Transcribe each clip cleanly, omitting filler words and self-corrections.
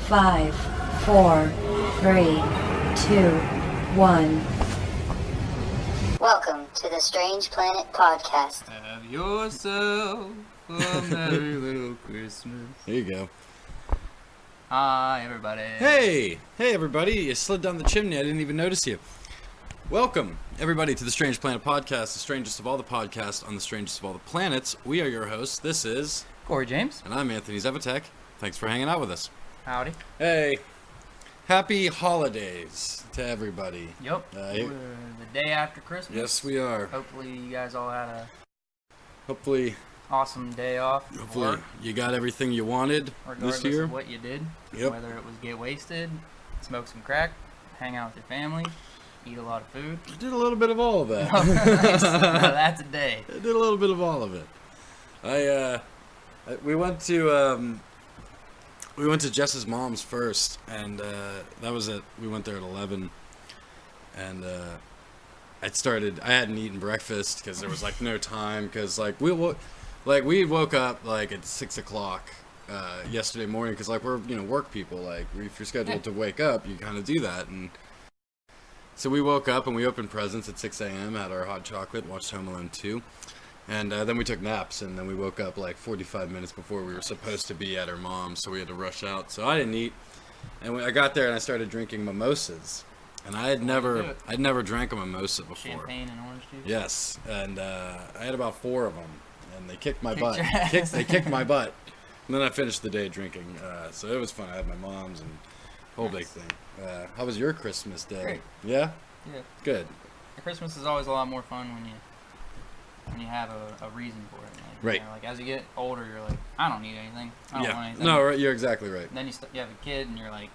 5, 4, 3, 2, 1. Welcome to the Strange Planet Podcast. Have yourself a merry little Christmas. There you go. Hi, everybody. Hey everybody, you slid down the chimney, I didn't even notice you. Welcome, everybody, to the Strange Planet Podcast, the strangest of all the podcasts on the strangest of all the planets. We are your hosts. This is... Corey James. And I'm Anthony Zevatek. Thanks for hanging out with us. Howdy. Hey, happy holidays to everybody. Yep. We're the day after Christmas. Yes, we are. Hopefully you guys all had a Hopefully awesome day off. you got everything you wanted regardless this year. of what you did. Yep. Whether it was get wasted, smoke some crack, hang out with your family, eat a lot of food. I did a little bit of all of that. No, that's a day. I did a little bit of all of it. We went to Jess's mom's first, and that was it. We went there at 11, and I hadn't eaten breakfast because there was like no time, because we woke up like at 6 o'clock yesterday morning, because like we're work people, like if you're scheduled to wake up, you kind of do that. And so we woke up and we opened presents at 6 a.m., had our hot chocolate, watched Home Alone 2. And then we took naps, and then we woke up like 45 minutes before we were supposed to be at her mom's, so we had to rush out. So I didn't eat, and I got there and I started drinking mimosas, and I'd never drank a mimosa before. Champagne and orange juice. Yes, and I had about 4 of them, and they kicked my butt. Your ass. They kicked my butt, and then I finished the day drinking. So it was fun. I had my mom's and whole big thing. How was your Christmas day? Great. Yeah. Yeah. Good. Christmas is always a lot more fun when you have a reason for it. Right. Like as you get older, you're like, I don't need anything. I don't want anything. No, right, you're exactly right. And then you have a kid, and you're like,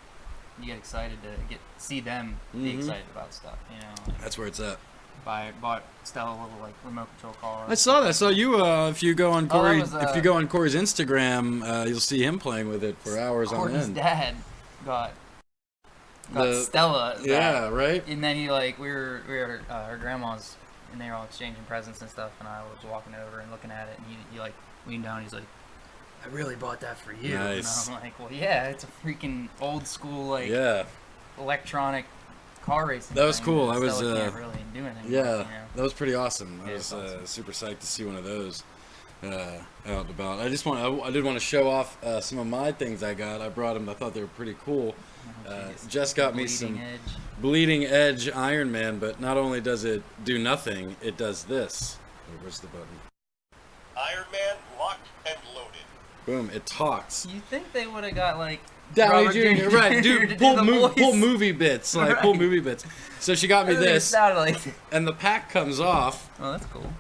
you get excited to see them be excited about stuff. Like That's where it's at. bought Stella a little like remote control car. I saw that. So you, if you go on Corey, that if you go on Corey's Instagram, you'll see him playing with it for hours on Corey's end. dad got Stella. That. Yeah, right. And then we were at her grandma's, and they were all exchanging presents and stuff, and I was walking over and looking at it, and he like leaned down, and he's like, I really bought that for you. Nice. And I'm like, well, yeah, it's a freaking old school electronic car racing. That was thing cool. that I was Stella can't really do anything yeah, with, that was pretty awesome. I Yeah, was awesome. super psyched to see one of those out and about. I did want to show off some of my things I got. I brought them. I thought they were pretty cool. Jess got me some Bleeding Edge Iron Man, but not only does it do nothing, it does this. Where's the button? Iron Man locked and loaded. Boom! It talks. You think they would have got like Downey Robert Jr. Right, to dude, do pull the voice? movie bits, like pull Right. movie bits. So she got me Everything this, sounded like. and the pack comes off, Oh, that's cool.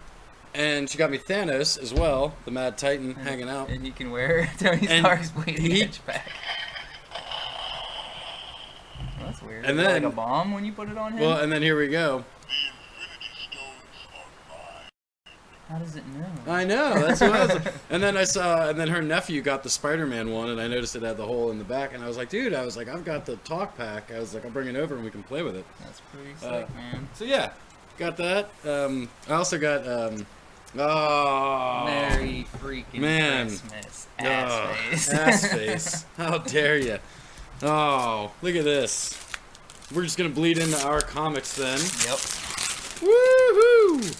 and she got me Thanos as well, the Mad Titan hanging out. And you can wear Tony And Stark's Bleeding he- Edge back. Well, that's weird. And Is it then- like a bomb when you put it on him? Well, and then here we go. The Infinity Stones are mine. How does it know? I know, that's what I was. And then and then her nephew got the Spider-Man one, and I noticed it had the hole in the back, and I was like, dude, I've got the talk pack. I was like, I'll bring it over and we can play with it. That's pretty sick, man. So yeah, got that. I also got oh, Merry freaking man. Christmas, oh, ass face. ass face. How dare you? Oh, look at this. We're just gonna bleed into our comics then. Yep. Woohoo!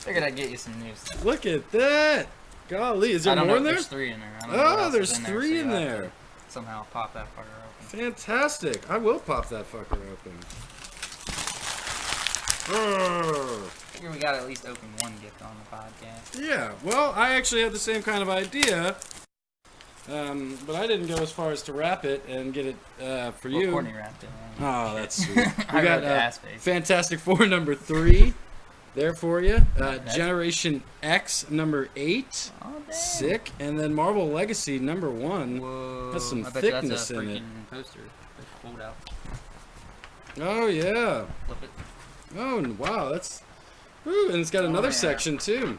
Figured I'd get you some new stuff. Look at that. Golly, is there I don't more know in if there? there's 3 in there. I don't know what Oh, else there's is in 3 so in you'll have there. to Somehow pop that fucker open. Fantastic. I will pop that fucker open. Urgh. Figure we gotta at least open one gift on the podcast. Yeah, well, I actually had the same kind of idea, but I didn't go as far as to wrap it and get it for Well, you. Courtney wrapped it. Oh, that's sweet. We I got wrote the ass face. Fantastic Four number 3 there for you. That's- Generation X number 8. Oh, dang. Sick. And then Marvel Legacy number 1. Whoa. Has some I bet thickness you that's a in it. freaking poster. That's pulled out. Oh, yeah. Flip it. Oh, and wow, that's... Ooh, and it's got another yeah. section, too.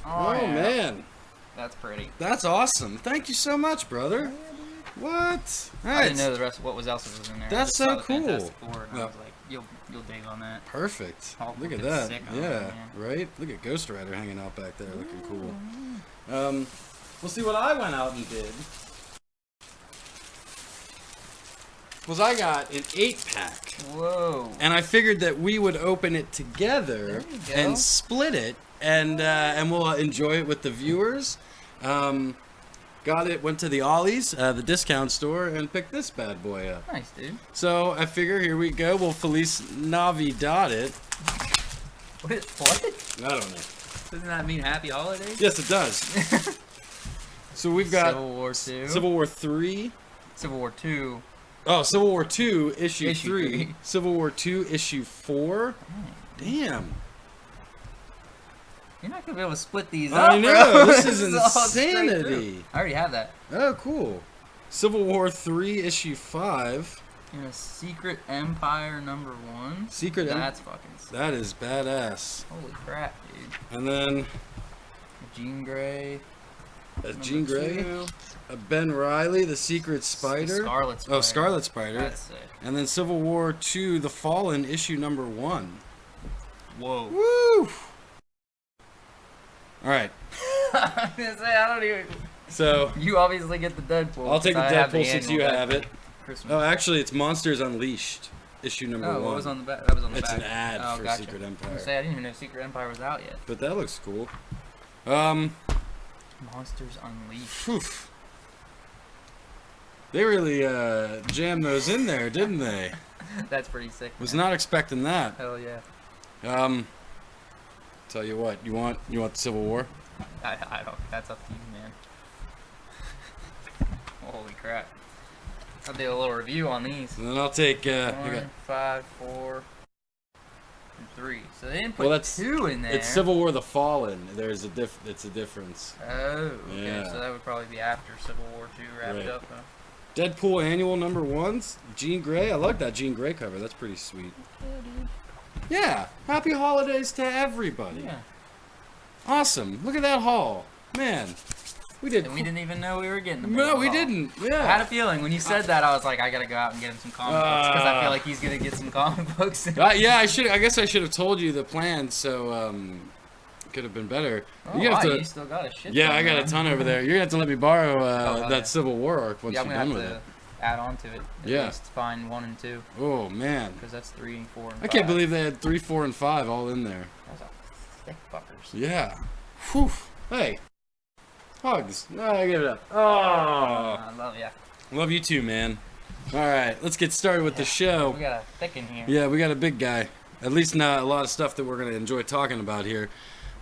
Oh, yeah. man. That's pretty. That's awesome. Thank you so much, brother. What? I didn't know the rest of what else was in there. I That's just so saw the cool. Fantastic Four, and Yeah. I was like, you'll dig on that. Perfect. Hulk Look at looking that. sick on Yeah, it, man. right? Look at Ghost Rider hanging out back there looking cool. We'll see what I went out and did. was I got an 8-pack. Whoa. And I figured that we would open it together There you go. and split it, and we'll enjoy it with the viewers. Got it, went to the Ollie's, the discount store, and picked this bad boy up. Nice, dude. So I figure, here we go. We'll Feliz Navidad it. What? I don't know. Doesn't that mean happy holidays? Yes, it does. So we've got Civil War 2. Civil War 3. Civil War 2. Oh, Civil War 2, issue Issue 3. 3. Civil War 2, issue 4. Damn. You're not gonna be able to split these up, I know. bro. This is all straight insanity. through. I already have that. Oh, cool. Civil War 3, issue 5. In a Secret Empire #1. Secret Empire. That's fucking sick. That is badass. Holy crap, dude. And then Jean Grey. a Jean Grey, 2. a Ben Reilly, the Secret Spider. Scarlet Spider. Oh, Scarlet Spider. That's sick. And then Civil War 2, The Fallen, issue #1. Whoa. Woo! All right. I was gonna say, I don't even. So You obviously get the Deadpool. I'll take the 'cause I have Deadpool since annual you have it. Christmas. Oh, actually, it's Monsters Unleashed, issue #1. Oh, what was on the back? That was on the It's back. an ad Oh, for gotcha. Secret I was Empire. gonna say, I didn't even know Secret Empire was out yet. But that looks cool. Monsters Unleashed. Phew. They really jammed those in there, didn't they? That's pretty sick. Was man. not expecting that. Hell yeah. Tell you what, you want the Civil War? I don't. That's up to you, man. Holy crap. I'll do a little review on these. And then I'll take. I got, 1, 5, 4, and 3. So they didn't put Well, that's- 2 in there. it's Civil War: The Fallen. There's it's a difference. Oh, okay. Yeah. So that would probably be after Civil War 2 wrapped Right. up, huh? Deadpool annual #1s. Jean Grey. I like that Jean Grey cover. That's pretty sweet. Yeah. Happy holidays to everybody. Yeah. Awesome. Look at that haul, man. We did. And we didn't even know we were getting the No, we haul. didn't. I had a Yeah. feeling when you said that, I was like, I gotta go out and get him some comic books because I feel like he's gonna get some comic books. Yeah. I guess I should have told you the plan. So could have been better. Oh, You have wow, to. you still got a shit. Yeah, ton, I got a man. ton over there. You're gonna have to let me borrow hell that yeah. Civil War arc once Yeah, I'm you're gonna done have with to add on to it. At Yeah. least find 1 and 2 it. Oh man, because that's 3 and 4 and 5. I can't believe they had 3, 4, and 5 all in there. Those are thick fuckers. Yeah. Whew. Hey. Hugs. No, give it up. Oh. I love ya. Love you too, man. All right, let's get started with the show. We got a thick in here. Yeah, we got a big guy. At least not a lot of stuff that we're gonna enjoy talking about here.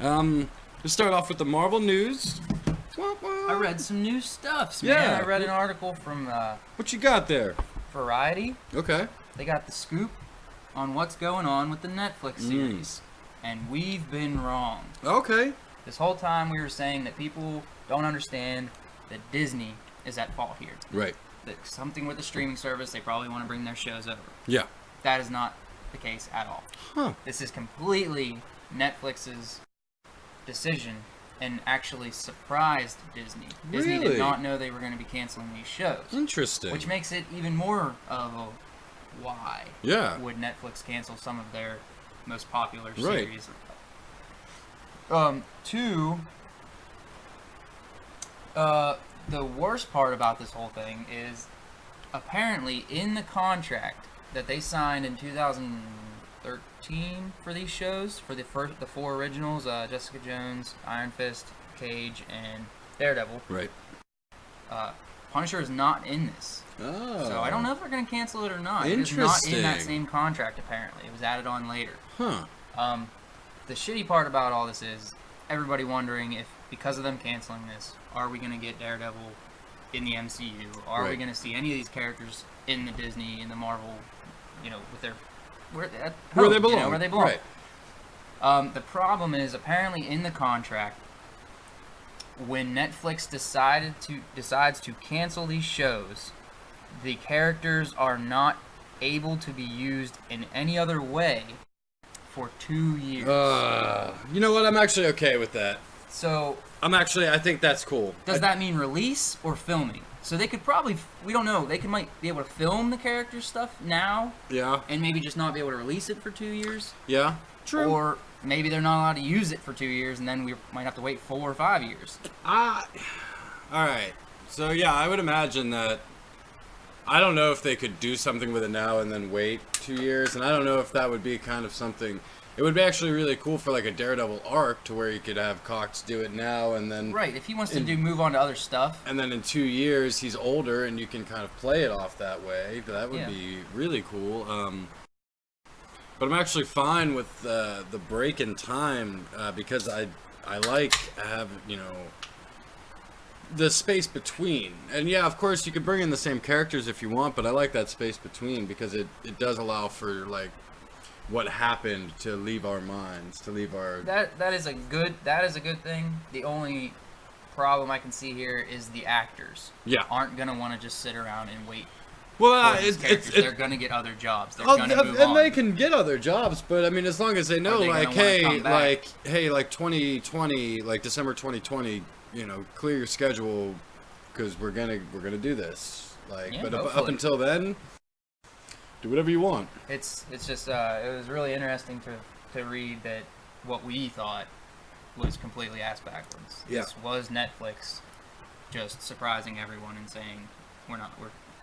Let's start off with the Marvel news. I read some new stuffs, man. Yeah. I read an article from What you got there? Variety. Okay. They got the scoop on what's going on with the Netflix series. And we've been wrong. Okay. This whole time we were saying that people don't understand that Disney is at fault here. Right. That something with the streaming service, they probably want to bring their shows over. Yeah. That is not the case at all. Huh. This is completely Netflix's decision and actually surprised Disney. Disney Really? did not know they were going to be canceling these shows. Interesting. Which makes it even more of a why Yeah. would Netflix cancel some of their most popular Right. series. Two, the worst part about this whole thing is apparently in the contract that they signed in 2013 for these shows, for the 4 originals, Jessica Jones, Iron Fist, Cage, and Daredevil, Right. Punisher is not in this. Oh. So I don't know if they're going to cancel it or not. It is not in that Interesting. same contract, apparently. It was added on later. Huh. The shitty part about all this is everybody wondering if, because of them canceling this, are we going to get Daredevil in the MCU? Are we Right. going to see any of these characters in the Disney, in the Marvel, with their where they belong. where they belong. Right. The problem is apparently in the contract, when Netflix decides to cancel these shows, the characters are not able to be used in any other way for 2 years. You know what? I'm actually okay with that. So I think that's cool. does that mean release or filming? So they could probably, we don't know, might be able to film the character stuff now Yeah. and maybe just not be able to release it for 2 years. Yeah. True. Or maybe they're not allowed to use it for 2 years and then we might have to wait 4 or 5 years. All right. So yeah, I would imagine that I don't know if they could do something with it now and then wait 2 years, and I don't know if that would be kind of something. It would be actually really cool for like a Daredevil arc to where you could have Cox do it now and then. Right. If he wants to move on to other stuff. And then in 2 years he's older and you can kind of play it off that way. That would be really cool. But I'm actually fine with the break in time because I like have the space between. And yeah, of course you could bring in the same characters if you want, but I like that space between because it does allow for like what happened to leave our minds, to leave our. That is a good thing. The only problem I can see here is the actors. Yeah. Aren't gonna want to just sit around and wait. Well, they're gonna get other jobs. They're gonna move and on. they can get other jobs, but I mean, as long as they know, they like, gonna wanna come hey, like 2020, like December 2020, clear your schedule because we're gonna do this. Like, Yeah, but hopefully. up until then, do whatever you want. It's just it was really interesting to read that what we thought was completely ass backwards. Yeah. This was Netflix just surprising everyone and saying we're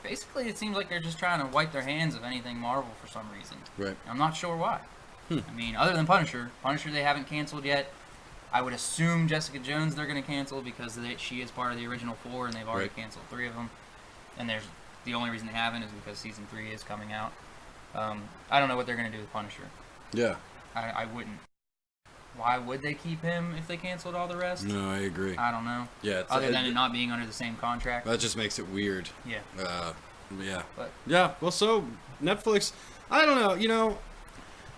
basically it seems like they're just trying to wipe their hands of anything Marvel for some reason. Right. I'm not sure why. I mean, other than Punisher they haven't canceled yet. I would assume Jessica Jones they're going to cancel because she is part of the original 4 and they've already canceled 3 of them. And the only reason they haven't is because season 3 is coming out. I don't know what they're going to do with Punisher. Yeah. I wouldn't. Why would they keep him if they canceled all the rest? No, I agree. I don't know. Yeah. Other than it not being under the same contract. That just makes it weird. Yeah. Yeah. But Yeah. Well, so Netflix. I don't know.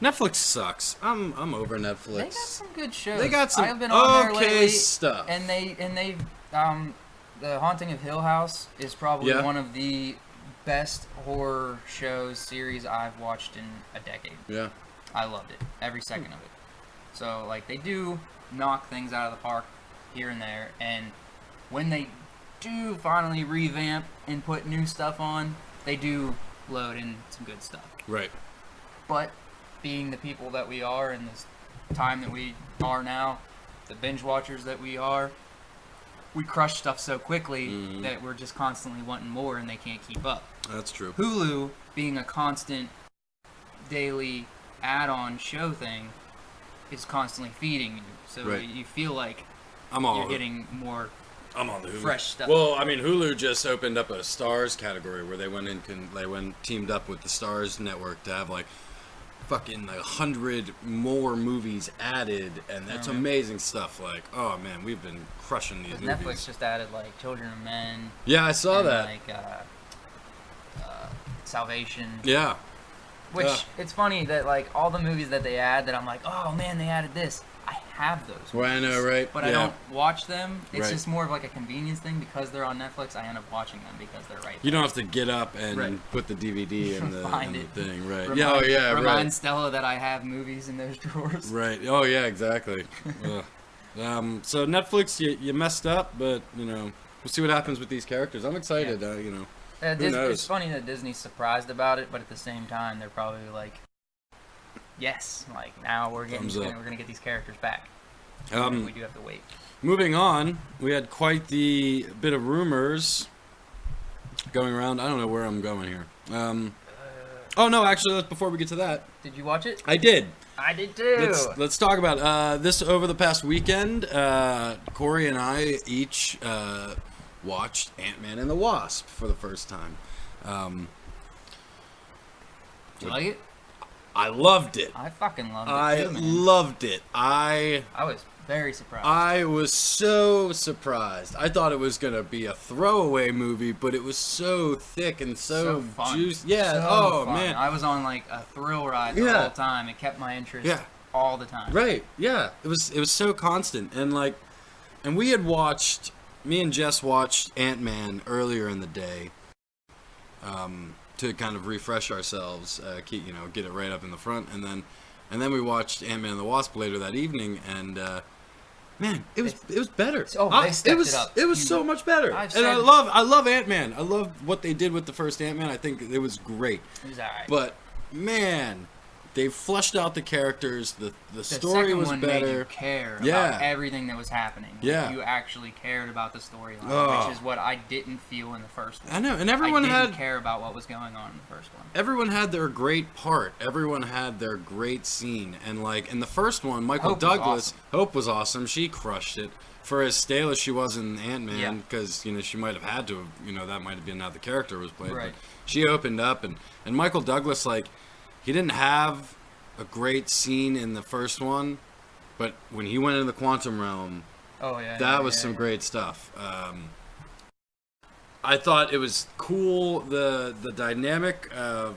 Netflix sucks. I'm over Netflix. they got some good shows. They got some I've been on there okay lately, stuff. And they The Haunting of Hill House is probably one of the best horror shows series I've watched in a decade. Yeah. I loved it. Every second of it. So, like, they do knock things out of the park here and there, and when they do finally revamp and put new stuff on, they do load in some good stuff. Right. But, being the people that we are in this time that we are now, the binge watchers that we are, we crush stuff so quickly that we're just constantly wanting more and they can't keep up. That's true. Hulu, being a constant daily add-on show thing, is constantly feeding you. So Right. you feel like I'm you're getting more I'm on the Hulu. fresh stuff. Well, I mean, Hulu just opened up a Stars category where they teamed up with the Stars network to have like fucking 100 more movies added, and that's amazing stuff. Like, oh man, we've been crushing these movies. Netflix just added like Children of Men. Yeah, I saw and, that. Like Salvation. Yeah. Which Yeah. it's funny that like all the movies that they add that I'm like, oh man, they added this. I have those. Well, I know, movies, right? But I Yeah. don't watch them. It's Right. just more of like a convenience thing because they're on Netflix. I end up watching them because they're right. You don't have to get up and Right. put the DVD in the, Find in it. the thing, right? Remind, Yeah, oh yeah, remind right. Stella that I have movies in those drawers. Right. Oh yeah, exactly. Ugh. So Netflix, you messed up, but we'll see what happens with these characters. I'm excited. Who knows? It's funny that Disney's surprised about it, but at the same time, they're probably like, "Yes, like now we're Thumbs up. gonna get these characters back." We do have to wait. Moving on, we had quite the bit of rumors going around. I don't know where I'm going here. Oh no, actually, before we get to that, Did you watch it? I did. I did too. Let's talk about this over the past weekend. Corey and I each watched Ant-Man and the Wasp for the first time. Did you like it? I loved it. I fucking loved it I too, man. loved it. I was very surprised. I was so surprised. I thought it was gonna be a throwaway movie, but it was so thick and so fun. juicy. Yeah. So oh fun. man. I was on like a thrill ride the Yeah. whole time. It kept my interest Yeah. all the time. Right. Yeah. It was so constant and we had watched. Me and Jess watched Ant-Man earlier in the day. To kind of refresh ourselves, get it right up in the front, and then we watched Ant-Man and the Wasp later that evening, and man, it was better. They stepped it up. It was so much better, I've and I said- love Ant-Man. I love what they did with the first Ant-Man. I think it was great, It was alright. but man, they flushed out the characters. The The story second was one made you better. care Yeah. about everything that was happening. Like, Yeah. you actually cared about the storyline, Oh. which is what I didn't feel in the first one. I know, and I everyone didn't had care about what was going on in the first one. everyone had their great part. Everyone had their great scene, and like in the first one, Michael Hope was Douglas, awesome. Hope was awesome. She crushed it. For as stale as she was in Ant Yeah. Man, because she might have had to, that might have been how the character was played. Right. But she opened up, and Michael Douglas, like, he didn't have a great scene in the first one, but when he went into the quantum realm, Oh yeah, that was some great stuff. I thought it was cool, the dynamic of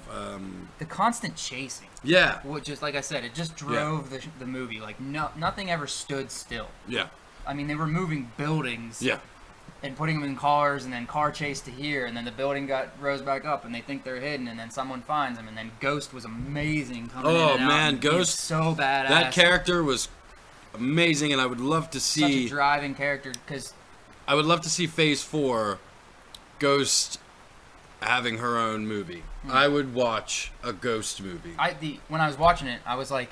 the constant chasing. yeah, Well, just like I said, it just drove the movie. Like nothing ever stood still. yeah, I mean, they were moving buildings yeah, and putting them in cars, and then car chase to here, and then the building rose back up, and they think they're hidden, and then someone finds them, and then Ghost was amazing coming in Oh, and out, man, and being Ghost- so badass. that character was amazing, and I would love to such a see driving character, because Phase 4 Ghost having her own movie. I would watch a Ghost movie. when I was watching it, I was like,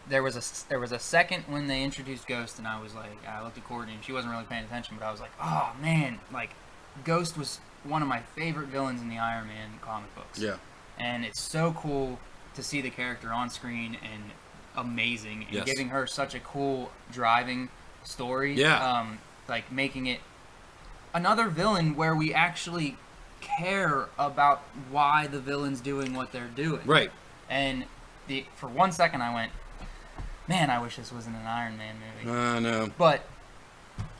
there was a second when they introduced Ghost, and I was like, I looked at Courtney, and she wasn't really paying attention, but I was like, oh man, like Ghost was one of my favorite villains in the Iron Man comic books. Yeah. And it's so cool to see the character on screen and amazing, and Yes. giving her such a cool driving story. Yeah. Like making it another villain where we actually care about why the villain's doing what they're doing. Right. And for 1 second I went, man, I wish this wasn't an Iron Man movie. No. But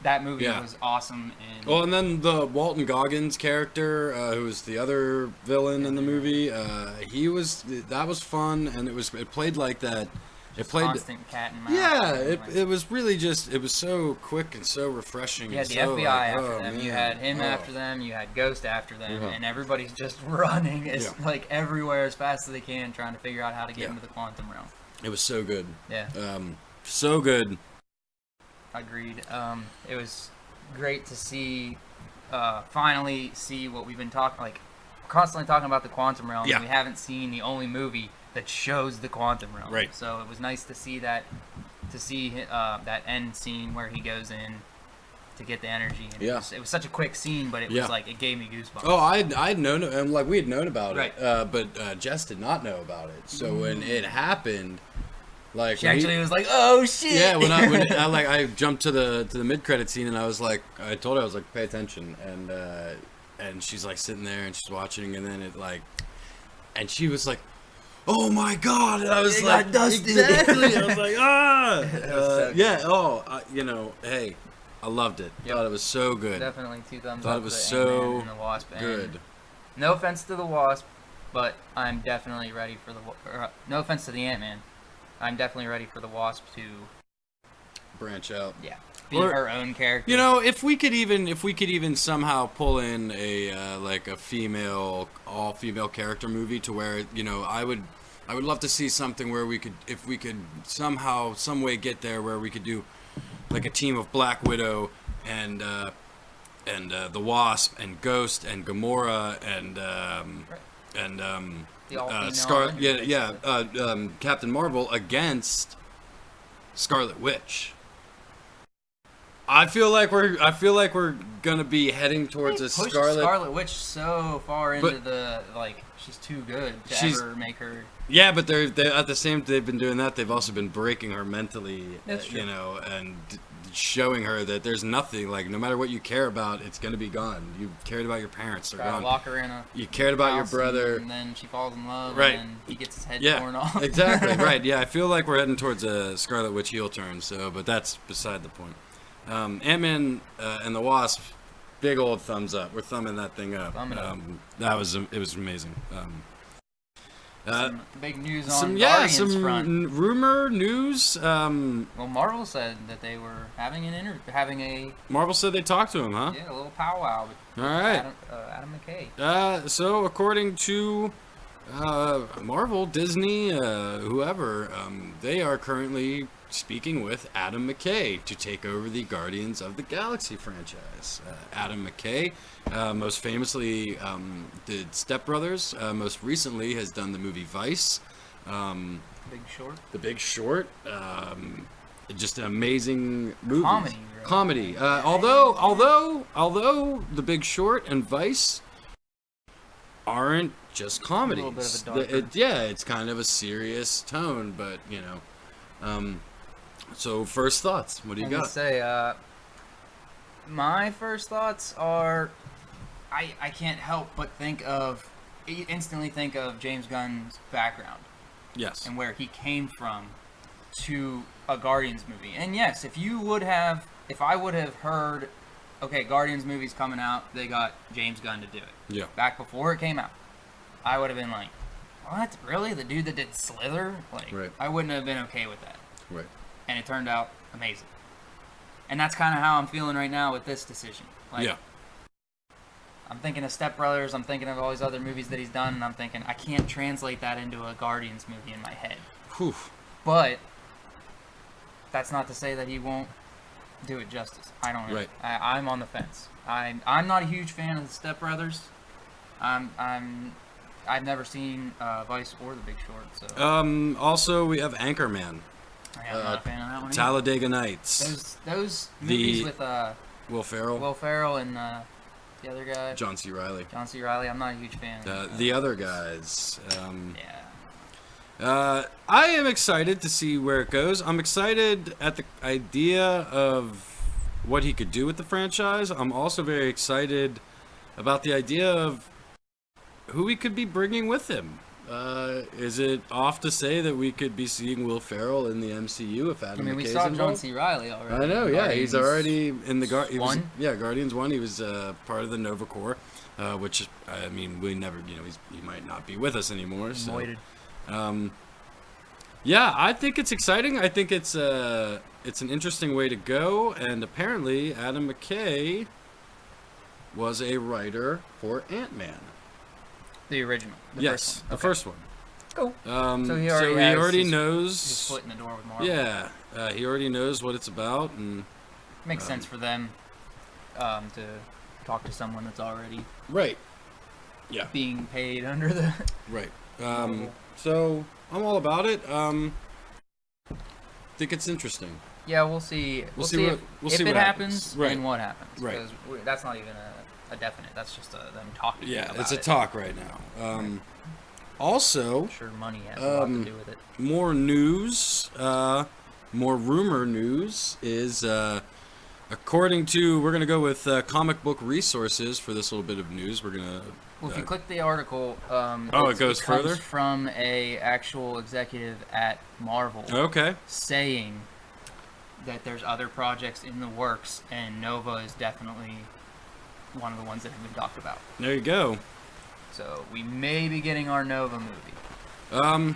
that movie Yeah. was awesome. And Well, and then the Walton Goggins character, who was the other villain in the movie, that was fun, and it played like that. It played. constant cat and mouse. Yeah, Like, it was really just, it was so quick and so refreshing. you had and the so, FBI like, after oh, them. man. You had him Oh. after them. You had Ghost after them, Yeah. and everybody's just running Yeah. like everywhere as fast as they can, trying to figure out how to get Yeah. into the quantum realm. It was so good. Yeah, So good. agreed. It was great to see, finally see what we've been constantly talking about the quantum realm. Yeah. And we haven't seen the only movie that shows the quantum realm. Right. So it was nice to see that, that end scene where he goes in to get the energy. And Yeah. it was such a quick scene, but it Yeah. was like, it gave me goosebumps. Oh, I'd known, and like we had known about Right. it, but Jess did not know about it. So when it happened, like She when he- actually was like, "Oh shit!" yeah, when I jumped to the mid credit scene, and I was like, I told her, I was like, pay attention, and she's like sitting there and she's watching, and then it like, and she was like, oh my god, and I was It like, got dusted. exactly, I was like, ah, so yeah, hey, I loved it. Yep. Thought it was so good, Definitely 2 thumbs Thought up it was to so Ant-Man and the Wasp. And good. no offense to the Wasp, but I'm definitely ready for no offense to the Ant-Man, I'm definitely ready for the Wasp to Branch out. be Or- her own character. You know, if we could even somehow pull in a like a all female character movie to where I would love to see something where if we could somehow some way get there where we could do like a team of Black Widow and the Wasp and Ghost and Gamora and The all-female Scarlet Captain Marvel against Scarlet Witch. I feel like we're gonna be heading towards They a pushed Scarlet. Witch so far into But- the she's too good to She's- ever make her. Yeah, but they're at the same. They've been doing that. They've also been breaking her mentally. That's true. And showing her that there's nothing like no matter what you care about, it's gonna be gone. You cared about your parents, they're Try to gone. lock her in a You cared about your house, brother. and then she falls in love, Right. and then he gets his head Yeah, torn off. exactly. Right. Yeah, I feel like we're heading towards a Scarlet Witch heel turn. So, but that's beside the point. Ant-Man and the Wasp, big old thumbs up. We're thumbing that thing up. Thumb it up. It was amazing. Some big news on Some Guardians front. rumor news. Well, Marvel said that they were having a Marvel said they talked to him, huh? little powwow with All right. Adam McKay. So according to Marvel, Disney, whoever, they are currently speaking with Adam McKay to take over the Guardians of the Galaxy franchise. Adam McKay, most famously, did Step Brothers. Most recently has done the movie Vice. Big Short. The Big Short. Just an amazing movie. Comedy, really. Comedy. Although The Big Short and Vice aren't just comedies. A little bit of a darker. It's kind of a serious tone, but So first thoughts. What do you I was gonna got? say, my first thoughts are, I can't help but instantly think of James Gunn's background Yes. and where he came from to a Guardians movie. And yes, if I would have heard, okay, Guardians movie's coming out, they got James Gunn to do it. Yeah. Back before it came out, I would have been like, what? Really? The dude that did Slither? Like, Right. I wouldn't have been okay with that. Right. And it turned out amazing. And that's kind of how I'm feeling right now with this decision. Like, Yeah. I'm thinking of Step Brothers, I'm thinking of all these other movies that he's done, and I'm thinking, I can't translate that into a Guardians movie in my head. Whew. But that's not to say that he won't do it justice. I don't know. Right. I'm on the fence. I'm not a huge fan of the Step Brothers. I've never seen Vice or The Big Short, so Also, we have Anchorman. I'm not a fan of that one either. Talladega Nights. Those movies with Will Ferrell. Will Ferrell and the other guy, John C. Reilly. John C. Reilly, I'm not a huge fan. The other guys. Yeah. I am excited to see where it goes. I'm excited at the idea of what he could do with the franchise. I'm also very excited about the idea of who he could be bringing with him. Is it off to say that we could be seeing Will Ferrell in the MCU if Adam I mean, we McKay's saw John involved? C. Reilly already. I know, yeah, he's Guardians already in the One? Guardians 1. He was part of the Nova Corps, which I mean, we never, he might not be with us anymore. So, Voided. yeah, I think it's exciting. I think it's an interesting way to go, and apparently Adam McKay was a writer for Ant-Man. The original. The Yes, first one. the Okay. first one. Cool. So he he already already has knows. His foot in the door with Marvel. Yeah, he already knows what it's about, and Makes sense for them to talk to someone that's already right. Yeah. being paid under the. Right. So I'm all about it. Think it's interesting. Yeah, we'll see. We'll see see what- if, we'll if see it what happens happens. Right. and what happens. Right. Because that's not even a definite. That's just them talking. Yeah, about it's a it. talk right now. Also, I'm sure money has a lot to do with it. more news, more rumor news is, according to, we're going to go with comic book resources for this little bit of news. We're going to... Well, if you click the article, it goes comes further? from a actual executive at Marvel Okay. saying that there's other projects in the works, and Nova is definitely one of the ones that have been talked about. There you go. So we may be getting our Nova movie.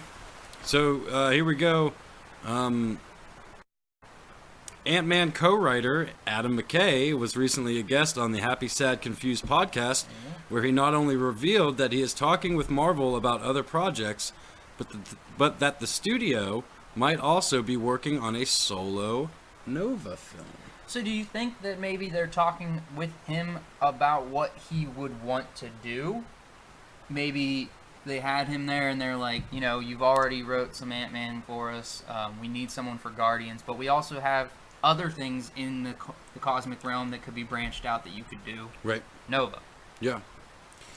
So here we go. Ant-Man co-writer Adam McKay was recently a guest on the Happy, Sad, Confused podcast, where he not only revealed that he is talking with Marvel about other projects, but that the studio might also be working on a solo Nova film. So do you think that maybe they're talking with him about what he would want to do? Maybe they had him there and they're like, you've already wrote some Ant-Man for us. We need someone for Guardians, but we also have other things in the cosmic realm that could be branched out that you could do. Right. Nova. Yeah.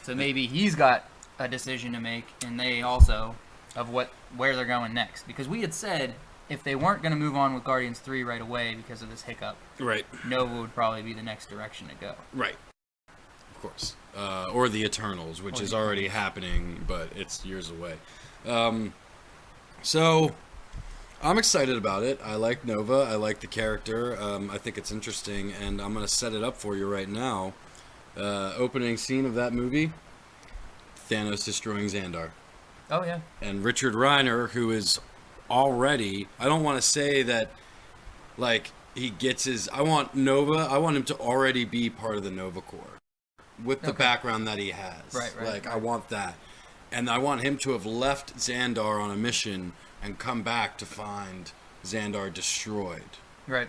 So maybe he's got a decision to make, and they also of where they're going next. Because we had said if they weren't going to move on with Guardians 3 right away because of this hiccup, Right. Nova would probably be the next direction to go. Right. Of course. Or the Eternals, which is already happening, but it's years away. So I'm excited about it. I like Nova. I like the character. I think it's interesting, and I'm going to set it up for you right now. Opening scene of that movie, Thanos destroying Xandar. Oh, yeah. And Richard Reiner, who is already, I don't want to say that, like, he gets his, I want him to already be part of the Nova Corps with the Okay. background that he has. Right, Like, I right. want that. And I want him to have left Xandar on a mission and come back to find Xandar destroyed Right.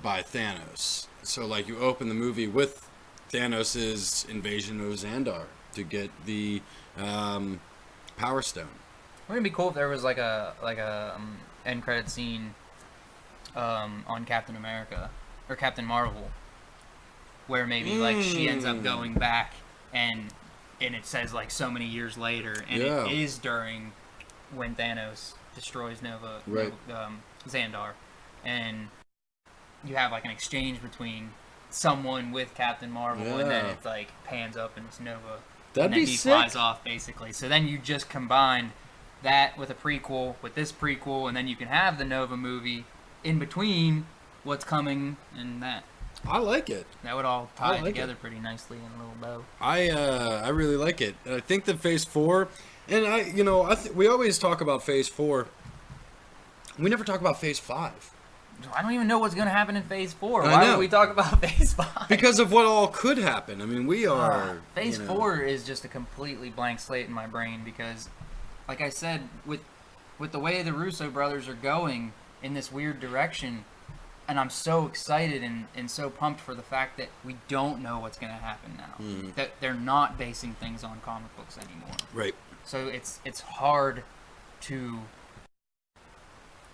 by Thanos. So, like, you open the movie with Thanos' invasion of Xandar to get the Power Stone. Wouldn't it be cool if there was like a end credit scene on Captain America or Captain Marvel, where maybe like she ends up going back and it says like so many years later, and Yeah. it is during when Thanos destroys Right. Xandar, and you have like an exchange between someone with Captain Marvel, and then Yeah. it's like pans up and it's Nova. That'd and then be he sick. flies off basically. So then you just combine that with a prequel, with this prequel, and then you can have the Nova movie in between what's coming and that. I like it. That would all I tie like together it. pretty nicely in a little bow. I really like it. And I think that Phase 4, and we always talk about Phase 4. We never talk about Phase 5. I don't even know what's going to happen in Phase 4. I Why know. would we talk about Phase 5? Because of what all could happen. I mean, we are... Phase you know, 4 is just a completely blank slate in my brain because, like I said, with the way the Russo brothers are going in this weird direction, and I'm so excited and so pumped for the fact that we don't know what's going to happen now. That they're not basing things on comic books anymore. Right. So it's hard to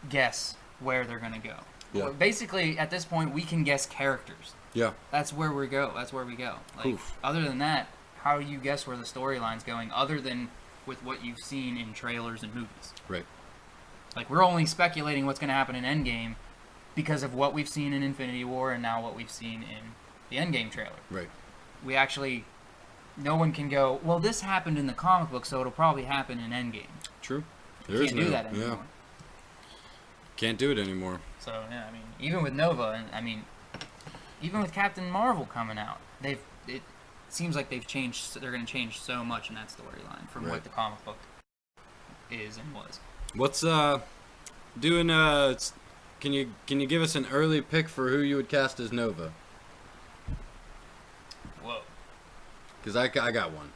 guess where they're going to go. Yeah. Basically, at this point, we can guess characters. Yeah. That's where we go. That's where we go. Like, Oof. other than that, how do you guess where the storyline's going? Other than with what you've seen in trailers and movies. Right. Like, we're only speculating what's going to happen in Endgame because of what we've seen in Infinity War and now what we've seen in the Endgame trailer. Right. We actually, no one can go, well, this happened in the comic book, so it'll probably happen in Endgame. True. You can't do that anymore. Yeah. Can't do it anymore. So yeah, I mean, even with Nova, and I mean, even with Captain Marvel coming out, it seems like they've changed. They're going to change so much in that storyline from Right. what the comic book is and was. What's doing? Can you give us an early pick for who you would cast as Nova? Whoa. Because I got one.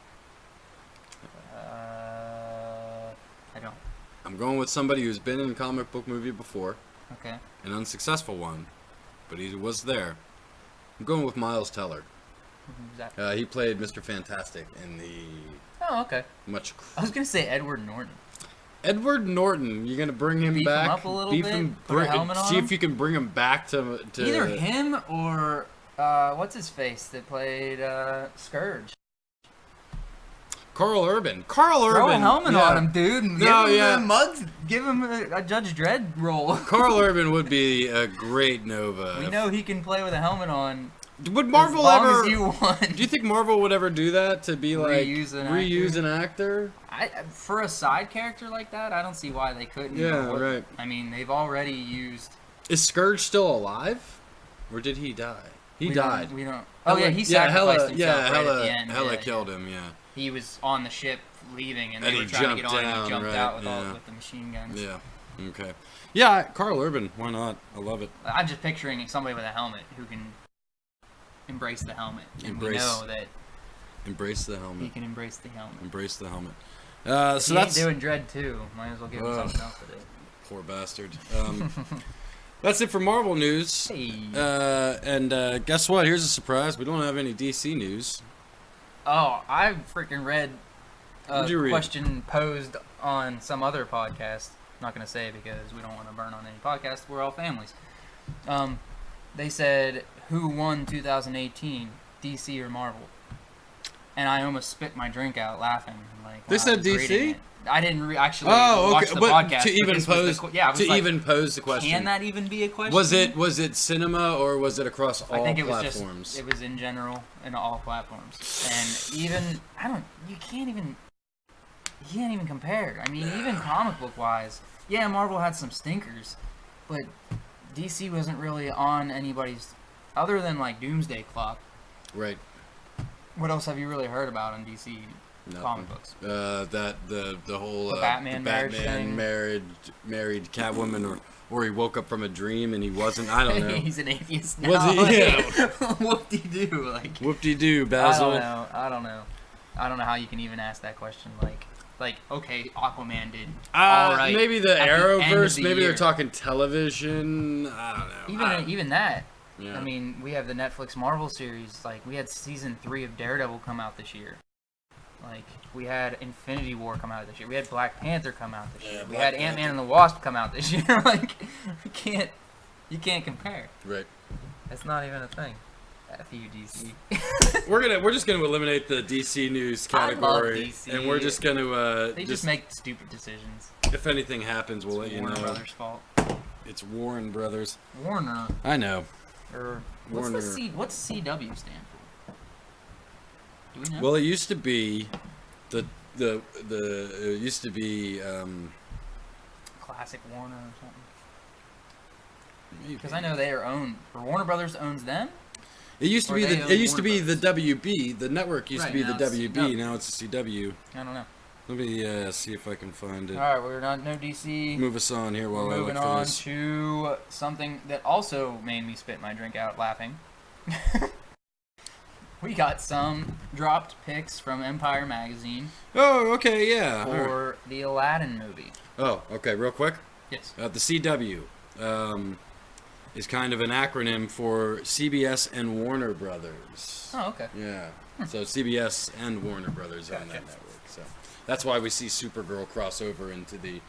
I don't. I'm going with somebody who's been in a comic book movie before, Okay. an unsuccessful one, but he was there. I'm going with Miles Teller. Who's that? He played Mr. Fantastic in the Oh, okay. much. I was going to say Edward Norton. Edward Norton, you're gonna bring him Beef him back, up a little bit, put a helmet on see him? if you can bring him back to Either him or what's his face that played Scourge. Carl Urban. Carl Throw Urban. a helmet yeah. on him, dude. And No, give him yeah. a mugs. Give him a Judge Dredd role. Carl Urban would be a great Nova. We know he can play with a helmet on. Would Marvel as long ever? as you want. Do you think Marvel would ever do that to be like Reuse an an actor? For a side character like that, I don't see why they couldn't. Yeah, Or- right. I mean, they've already used. Is Scourge still alive, or did he die? He we don't- died. We don't. Oh yeah, he sacrificed Hela, himself yeah, right Hela, at the end. Hela yeah, killed yeah. him. Yeah, He was on the ship leaving, and And they he were trying to get jumped on, and down, he jumped right, out with yeah. with the machine guns. yeah. Okay. Yeah, Carl Urban. Why not? I love it. I'm just picturing somebody with a helmet who can embrace the helmet, and we Embrace know that Embrace the he helmet. can embrace the helmet. Embrace the helmet. So He ain't that's doing Dread too. Might as well give him Ugh. something else to do. poor bastard. That's it for Marvel news. Hey. And guess what? Here's a surprise. We don't have any DC news. Oh, I freaking read a What'd you read? question posed on some other podcast. I'm not going to say because we don't want to burn on any podcast. We're all families. They said, who won 2018, DC or Marvel? And I almost spit my drink out laughing. Like, They when I said was reading DC? it. I didn't actually Oh, watch okay. the But podcast. to but even this was pose, the yeah, I was like, pose the question, can that even be a question? was it cinema or was it across all I think it was platforms? just it was in general in all platforms, and even you can't even compare. I mean, even comic book wise, yeah, Marvel had some stinkers, but DC wasn't really on anybody's other than like Doomsday Clock. Right. What else have you really heard about in DC Nothing. comic books? That the whole The Batman marriage thing? married Catwoman, or he woke up from a dream and he wasn't. I don't know. He's an atheist now. Was he? Yeah. Whoop-de-doo, like. Whoop-de-doo, Basil. I don't know. I don't know how you can even ask that question. Like, like, okay, Aquaman did All all right. Maybe the at the end of Arrowverse. the Maybe year. they're talking television. I don't know. Even that. Yeah. I mean, we have the Netflix Marvel series. Like, we had season 3 of Daredevil come out this year. Like, we had Infinity War come out this year. We had Black Panther come out this year. We Black had Ant-Man Panther. and the Wasp come out this year. Like, you can't compare. Right. That's not even a thing. F you, DC. We're just gonna eliminate the DC news I love category, DC. and we're just gonna They just make stupid decisions. if anything happens, we'll let you Warner know. Brothers' fault. It's Warren Brothers. Warner. I know. Or Warner. what's CW stand for? Do we know? Well, it used to be the it used to be Classic Warner or something. Because I know they are owned. Or Warner Brothers owns them. it used to or be they the own it used to Warner be the WB. The network used Right, to be the now it's WB. CW. Now it's the CW. I don't know. Let me see if I can find it. All right, we're not no DC. Move us on here while We're I look moving for on this. to something that also made me spit my drink out laughing. We got some dropped pics from Empire Magazine Oh, okay, yeah. all right. for the Aladdin movie. Oh, okay. Real quick. Yes. The CW is kind of an acronym for CBS and Warner Brothers. Oh, okay. Yeah. So CBS and Warner Brothers own that Gotcha. network. So that's why we see Supergirl cross over into the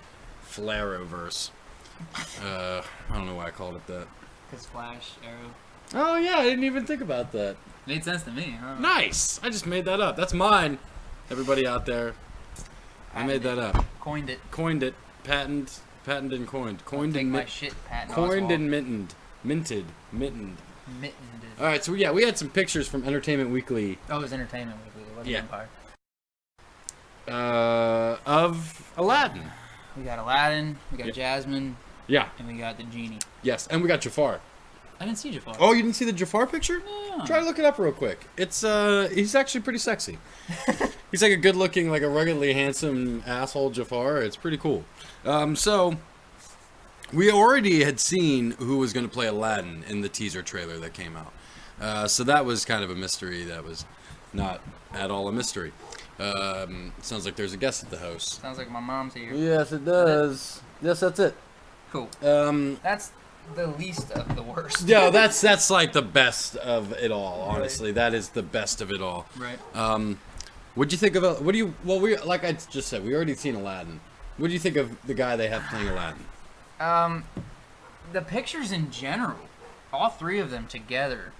Flareoverse. I don't know why I called it that. Because Flash, Arrow. Oh yeah, I didn't even think about that. Made sense to me, huh? Nice. I just made that up. That's mine. Everybody out there, I made that up. Coined it. Coined it. Patented and coined. Coined Take and my mint. shit, Patton Coined Oswalt. and minted. Mittened. Mittened. All right, so yeah, we had some pictures from Entertainment Weekly Oh, it was Entertainment Weekly. It wasn't Yeah. Empire. of Aladdin. We got Aladdin, we got Yeah. Jasmine, Yeah. and we got the genie. Yes, and we got Jafar. I didn't see Jafar. Oh, you didn't see the Jafar picture? No. Try to look it up real quick. It's he's actually pretty sexy. He's like a good-looking, like a ruggedly handsome asshole Jafar. It's pretty cool. So we already had seen who was going to play Aladdin in the teaser trailer that came out. So that was kind of a mystery. That was not at all a mystery. Sounds like there's a guest at the house. Sounds like my mom's here. Yes, it does. Yes, that's it. Cool. Um, That's the least of the worst. yeah, that's like the best of it all. Honestly, that is the best of it all. Right. What'd you think of? What do you? Well, we like I just said, we already seen Aladdin. What do you think of the guy they have playing Aladdin? The pictures in general, all three of them together,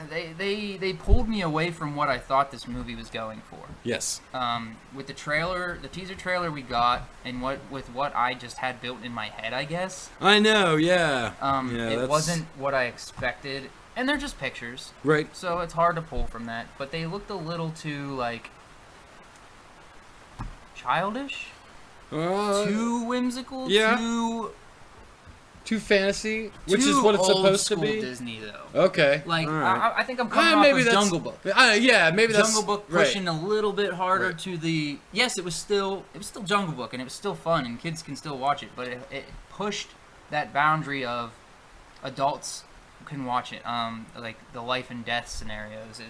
they pulled me away from what I thought this movie was going for. Yes. With the trailer, the teaser trailer we got, and with what I just had built in my head, I guess. I know. Yeah. Yeah, It that's- wasn't what I expected, and they're just pictures, right. so it's hard to pull from that. But they looked a little too like childish, too whimsical, yeah. too fantasy, which is too what it's old supposed to school be. Disney though. Okay. Like all right. I think I'm coming off maybe of that's Jungle Book. Yeah, maybe that's Jungle Book right. pushing a little bit harder Right. to the yes, it was still Jungle Book and it was still fun and kids can still watch it, but it pushed that boundary of adults can watch it. Like the life and death scenarios,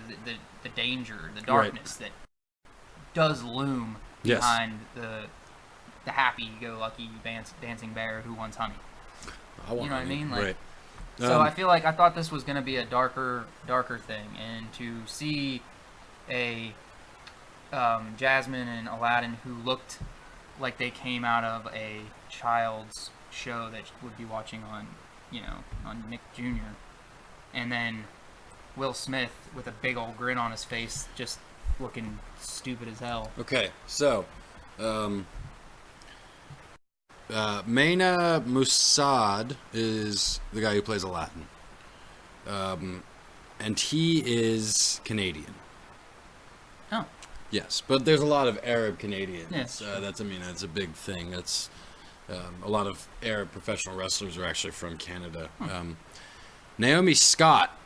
the danger, the darkness that does loom Yes. behind the happy-go-lucky dancing bear who wants honey. I want You know what I honey. mean? Like, right. So I feel like I thought this was going to be a darker thing, and to see a Jasmine and Aladdin who looked like they came out of a child's show that would be watching on, on Nick Jr. And then Will Smith with a big old grin on his face, just looking stupid as hell. Okay, so, Mena Mossad is the guy who plays Aladdin. And he is Canadian. Oh, Yes, but there's a lot of Arab Canadians. Yes. That's a big thing. That's a lot of Arab professional wrestlers are actually from Canada. Naomi Scott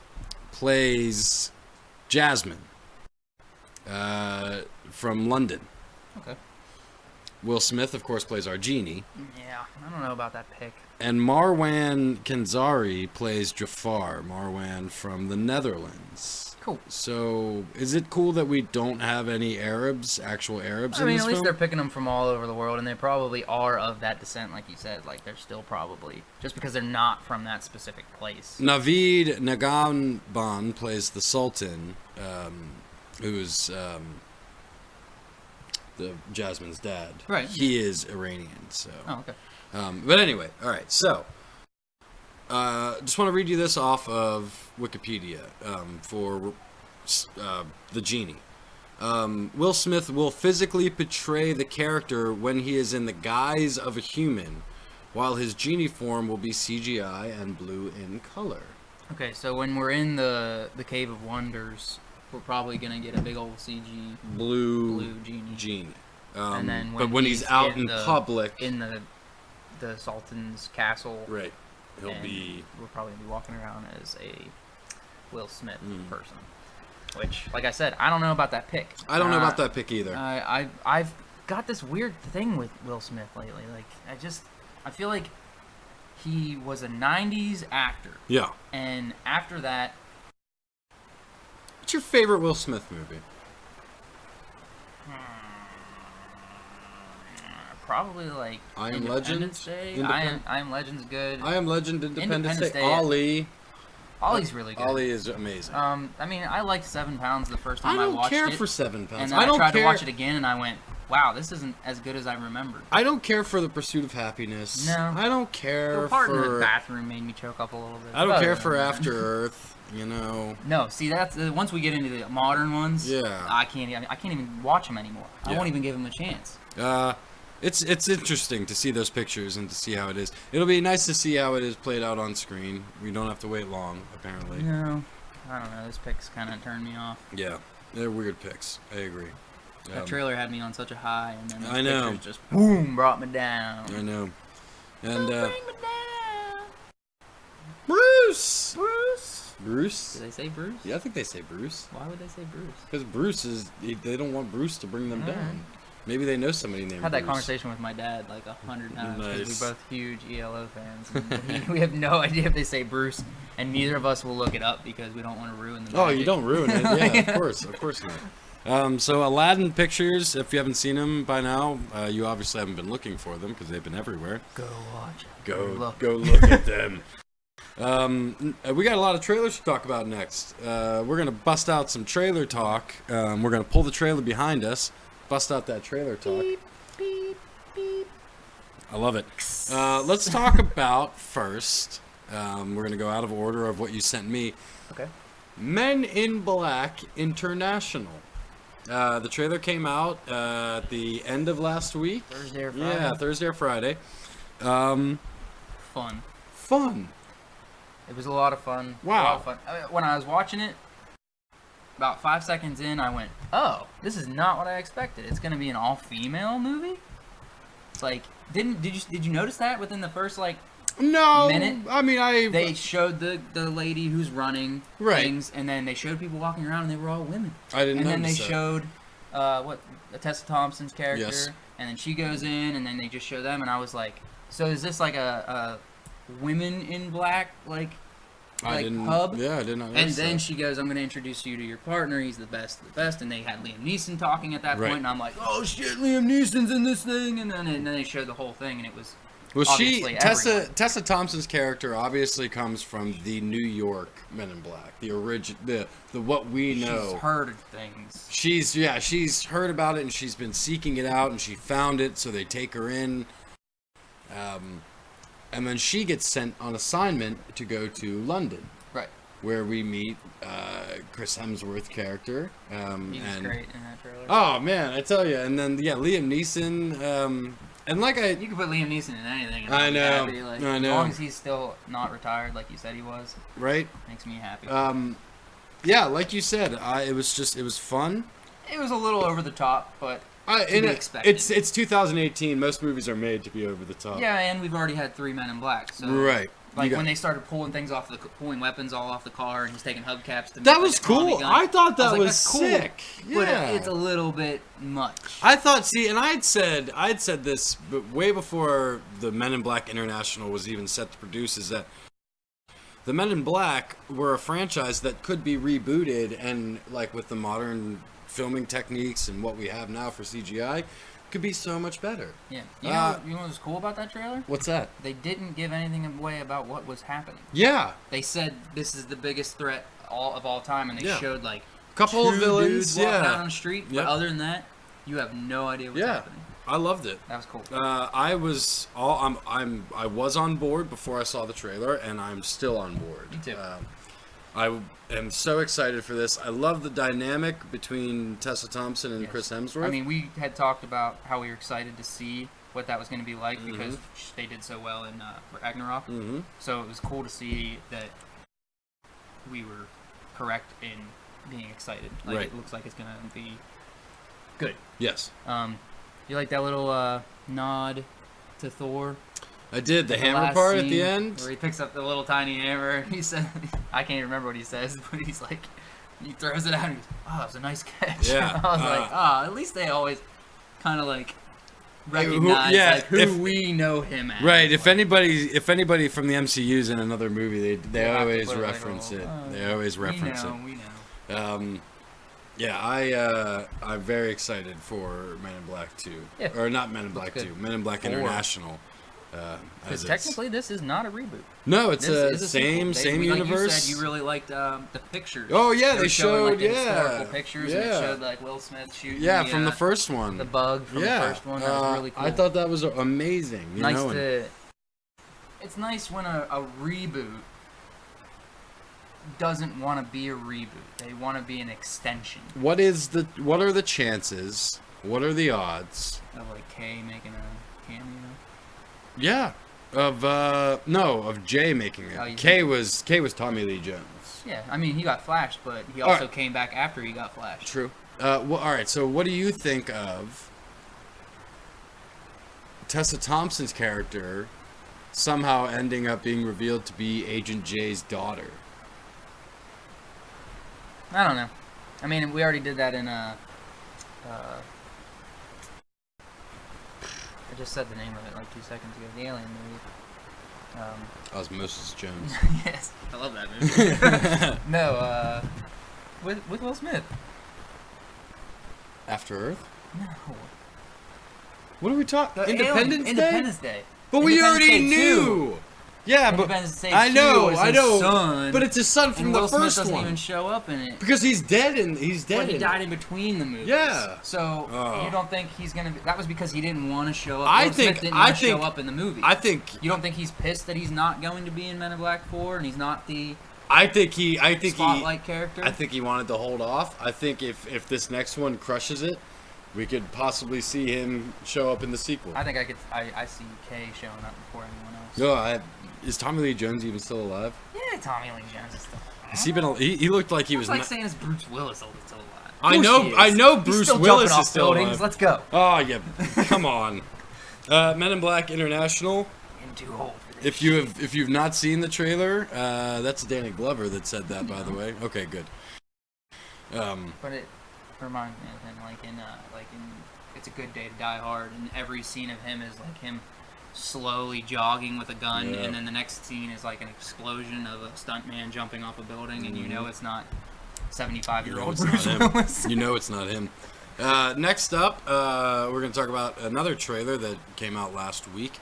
plays Jasmine from London. okay. Will Smith, of course, plays our genie. Yeah, I don't know about that pick. And Marwan Kenzari plays Jafar. Marwan from the Netherlands. Cool. So, is it cool that we don't have any actual Arabs I in mean, this at least film? they're picking them from all over the world, and they probably are of that descent, like you said. Like, they're still probably, just because they're not from that specific place. Naveed Nagamban plays the Sultan, who's the Jasmine's dad. Right. He is Iranian, so. Oh, okay. But anyway, all right. So, just want to read you this off of Wikipedia for the genie. Will Smith will physically portray the character when he is in the guise of a human, while his genie form will be CGI and blue in color. Okay, so when we're in the Cave of Wonders, we're probably gonna get a big old CG Blue genie. And then but when he's out in public, in the Sultan's castle, right, he'll and be. we're probably gonna be walking around as a Will Smith person. Which, like I said, I don't know about that pick. I don't know about that pick either. I've got this weird thing with Will Smith lately. Like, I feel like he was a 90s actor. Yeah. And after that, What's your favorite Will Smith movie? probably like I Am Independence Legend? Day. I Am Legend's good. I Am Legend, Independence Day, Day. Ali. Ollie's really good. Ollie is amazing. I mean, I liked 7 Pounds the first time I I don't watched care it. for 7 Pounds. And then I don't tried care. to watch it again, and I went, "Wow, this isn't as good as I remembered." I don't care for The Pursuit of Happiness. No. I don't care The part in the for. bathroom made me choke up a little bit. I don't But care other for than that- After Earth. You know. No, see, that's once we get into the modern ones. Yeah. I can't even watch them anymore. I Yeah. won't even give them a chance. It's interesting to see those pictures and to see how it is. It'll be nice to see how it is played out on screen. We don't have to wait long, apparently. No, I don't know. Those picks kind of turned me off. Yeah, they're weird picks. I agree. That trailer had me on such a high, and then those I know. pictures just boom brought me down. I know. And Bring me down. Bruce. Bruce. Bruce. Did they say Bruce? Yeah, I think they say Bruce. Why would they say Bruce? Because Bruce is. They don't want Bruce to bring them Alright. down. Maybe they know somebody named I had that Bruce. conversation with my dad like 100 times because Nice. we're both huge ELO fans. And we have no idea if they say Bruce, and neither of us will look it up because we don't want to ruin the Oh, magic. you don't ruin it. Yeah, of course not. So Aladdin Pictures, if you haven't seen them by now, you obviously haven't been looking for them because they've been everywhere. Go watch it. Go look at them. We got a lot of trailers to talk about next. We're gonna bust out some trailer talk. We're gonna pull the trailer behind us, bust out that trailer talk. Beep, beep, beep. I love it. Let's talk about first. We're gonna go out of order of what you sent me. Okay. Men in Black International. The trailer came out at the end of last week. Thursday or Friday. Yeah, Thursday or Friday. Fun. Fun. It was a lot of fun. Wow. A lot of fun. When I was watching it, about 5 seconds in, I went, "Oh, this is not what I expected. It's gonna be an all-female movie." It's like, did you notice that within the first No, minute? I mean they showed the lady who's running Right. things, and then they showed people walking around, and they were all women. I didn't And then they notice that. showed Tessa Thompson's character, Yes. and then she goes in, and then they just show them, and I was like, so is this like a women in black hub? Yeah, I did not And notice then that. she goes, "I'm going to introduce you to your partner. He's the best of the best." And they had Liam Neeson talking at that Right. point, and I'm like, "Oh shit, Liam Neeson's in this thing!" And then they showed the whole thing, and it was Well, obviously everyone. Tessa Thompson's character obviously comes from the New York Men in Black, the origin, the what we know. She's heard of things. She's heard about it and she's been seeking it out and she found it, so they take her in. And then she gets sent on assignment to go to London, Right. where we meet Chris Hemsworth character. He was and great in that trailer. oh man, I tell you, and then Liam Neeson. And like You can put Liam Neeson in anything. And I I'll be know, happy. Like, I know. As long as he's still not retired, like you said he was, right. makes me happy. Yeah, like you said, it was fun. It was a little over the top, but to And be expected. it's 2018. Most movies are made to be over the top. yeah, and we've already had 3 Men in Black. So Right. Like You got- when they started pulling things off pulling weapons all off the car, and he's taking hubcaps to. That make, was like, a Tommy cool. gun. I thought that like, was "That's cool," sick. But Yeah. it's a little bit much. I thought. See, and I'd said this, but way before the Men in Black International was even set to produce, is that the Men in Black were a franchise that could be rebooted, and like with the modern filming techniques and what we have now for CGI, could be so much better. Yeah. You know what was cool about that trailer? What's that? They didn't give anything away about what was happening. Yeah, They said this is the biggest threat of all time, and they Yeah. showed like couple two of villains. dudes walking Yeah, out on the street. Yep. But other than that, you have no idea what's Yeah. happening. I loved it. That was cool. I was I was on board before I saw the trailer, and I'm still on board. Me too. I am so excited for this. I love the dynamic between Tessa Thompson and Yes. Chris Hemsworth. I mean, we had talked about how we were excited to see what that was going to be like Mm-hmm. because they did so well in Ragnarok. hmm So it was cool to see that we were correct in being excited. Like Right. it looks like it's going to be good. Yes, You like that little nod to Thor? I did. The hammer last part at the scene end. where he picks up the little tiny hammer. He said, I can't even remember what he says, but he's like, he throws it out and he goes, oh, it was a nice catch. Yeah, I was like, oh, at least they always kind of like recognize who if- we know him as. Right. If Like, anybody from the MCU's in another movie, they have to always put, like, a reference little, it. They always reference we know. it. Yeah, I'm very excited for Men in Black 2. Yeah. Or not Men in Looks Black good. 2, Men in Black 4. International. Because technically, this is not a reboot. No, it's This a is a sequel. same Like universe. you said, you really liked the pictures. Oh, yeah, were they showing, like, showed, the historical yeah, pictures, and it yeah. showed like Will Smith shooting. Yeah, from the uh, first one. the bug from yeah, the first one. That was really cool. I thought that was amazing. You nice know, and- to. It's nice when a reboot doesn't want to be a reboot. They want to be an extension what are the chances? What are the odds? of like Kay making a cameo. Yeah, of Jay making it. Oh, you Kay was Tommy Lee Jones. Yeah, I mean he got flashed, but he All also right. came back after he got flashed. True. All right. So, what do you think of Tessa Thompson's character somehow ending up being revealed to be Agent J's daughter? I don't know. I mean, we already did that in I just said the name of it like 2 seconds ago. The Alien movie. Osmosis Jones. Yes, I love that movie. No, with Will Smith. After Earth? No. What are we talking? The Independence Alien, Day. Independence Day. But we Independence already Day knew. 2. Yeah, but Independence Day I 2 know, was I his know. son, But it's his son from and the Will Smith first doesn't one. even show up in it. Because he's dead and he's dead. But he in died it. in between the movies. Yeah. So Oh. you don't think he's gonna? That was because he didn't want to show up. I Will think- Smith didn't I want to show think- up in the movie. I think You don't think he's pissed that he's not going to be in Men in Black 4 and he's not the spotlight character? I think he wanted to hold off. I think if this next one crushes it, we could possibly see him show up in the sequel. I think I see Kay showing up before anyone else. No, is Tommy Lee Jones even still alive? Yeah, Tommy Lee Jones is still. Has he been? He looked like he was. It's like not- saying it's Bruce Willis still alive. I Of course know- he is. I know He's Bruce still Willis jumping is off still buildings. alive. Let's go. Oh yeah, come on. Men in Black International. I'm too old for this. If you've not seen the trailer, that's Danny Glover that said that, by the way. Okay, good. But it reminds me of him, like in It's a Good Day to Die Hard, and every scene of him is like him slowly jogging with a gun, Yeah. and then the next scene is like an explosion of a stuntman jumping off a building, and you know it's not 75-year-old You know it's Bruce not him. Willis. You know it's not him. Next up, we're going to talk about another trailer that came out last week.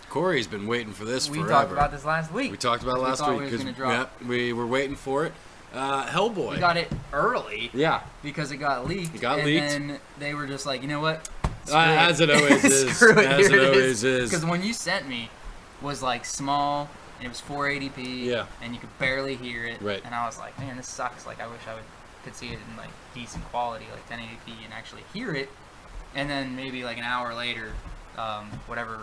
Corey's been waiting for this We forever. talked about this last week. We talked about it We last thought week we was because gonna drop. we were waiting for it. Hellboy. We got it early Yeah, because it got leaked. It got and leaked. then they were just like, you know what? as it always is. Screw it, As here it it always is. Because when you sent me, was like small, and it was 480p. Yeah. And you could barely hear it. Right. And I was like, man, this sucks. Like, I wish I could see it in like decent quality, like 1080p, and actually hear it. And then maybe like an hour later, whatever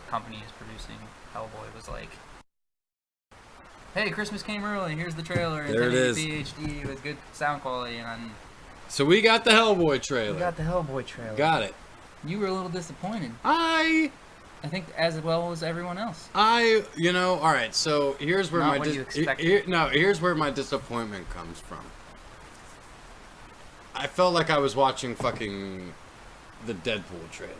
company is producing Hellboy was like, hey, Christmas came early. Here's the trailer in There it is. 1080p HD with good sound quality, and So we got the Hellboy trailer. we got the Hellboy trailer. Got it. You were a little disappointed. I I think as well as everyone else. you know, all right. So here's where Not my what you expected. here's where my disappointment comes from. I felt like I was watching fucking the Deadpool trailer.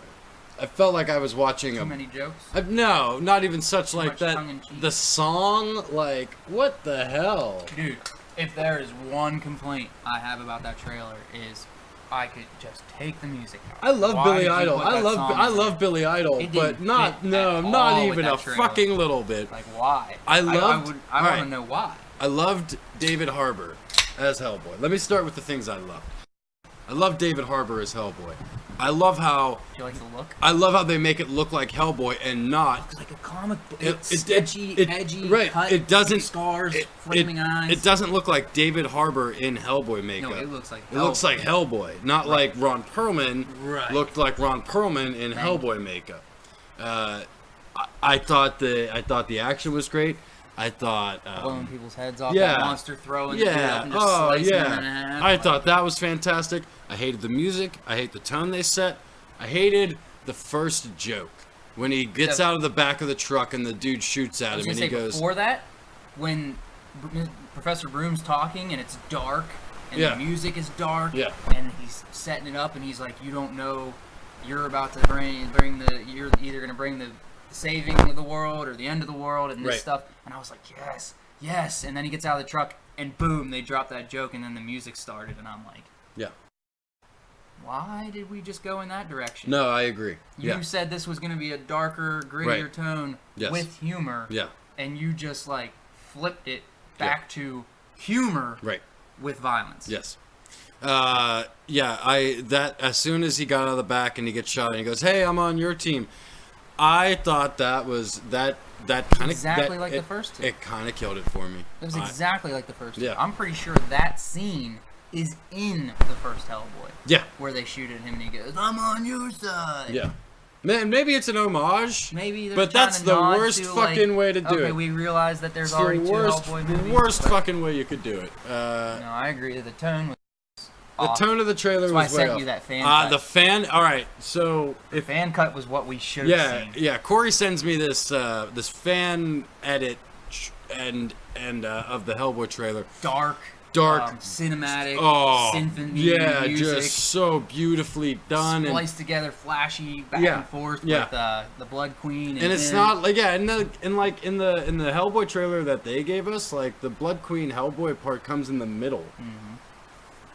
I felt like I was watching Too a. many jokes. No, not even such like much that. tongue-in-cheek. The song, like, what the hell? Dude, if there is one complaint I have about that trailer is I could just take the music out. I love Why Billy did you Idol. put I that love song I in love there? Billy Idol, It but didn't not fit no, at not all with even that a trailer. fucking little bit. Like why? I loved- I alright. want to know why. I loved David Harbour as Hellboy. Let me start with the things I loved. I love David Harbour as Hellboy. I love how Do you like the look? they make it look like Hellboy and not. It's like a comic book. It- It's it- sketchy, it- edgy, right, cut, it doesn't- scars, It, flaming eyes. it doesn't look like David Harbour in Hellboy makeup. No, it looks like It looks like Hellboy, not like Ron Perlman Right. looked like Ron Perlman in Thank Hellboy makeup. I thought the action was great. I thought blowing people's heads off. yeah. That monster throwing the dude yeah, up and just oh slicing them in yeah. half. I Like, thought that was fantastic. I hated the music. I hate the tone they set. I hated the first joke when he gets So- out of the back of the truck and the dude shoots at I was him gonna and say he goes, before that, when Professor Broom's talking and it's dark and Yeah. the music is dark, Yeah. and he's setting it up and he's like, "You don't know, you're about to you're either gonna bring the saving of the world or the end of the world and this Right. stuff." And I was like, "Yes, yes!" And then he gets out of the truck and boom, they drop that joke and then the music started and I'm like, yeah. "Why did we just go in that direction?" No, I agree. You Yeah. said this was gonna be a darker, grittier Right. tone Yes. with humor. Yeah. And you just like flipped it back to humor Right. with violence. Yes. As soon as he got out of the back and he gets shot and he goes, "Hey, I'm on your team." I thought that was that kind of Exactly like the first two. It kind of killed it for me. It was exactly like the first two. Yeah. I'm pretty sure that scene is in the first Hellboy, Yeah. where they shoot at him and he goes, "I'm on your side." Yeah. Man, maybe it's an homage. Maybe they're But trying that's to the nod worst to, like, fucking way to do okay, it. we realize that there's It's the already two worst, Hellboy movies. worst but- fucking way you could do it. No, I agree that the tone was The off. tone of the trailer That's why I was way sent off. you that fan cut. The fan. All right. So if fan cut was what we should have seen. yeah, Corey sends me this this fan edit and of the Hellboy trailer. Dark, cinematic, Oh, symphony yeah, music, just so beautifully done. spliced together, flashy, back Yeah, and forth yeah. with the Blood Queen. And it's him. not like in the Hellboy trailer that they gave us, like the Blood Queen Hellboy part comes in the middle.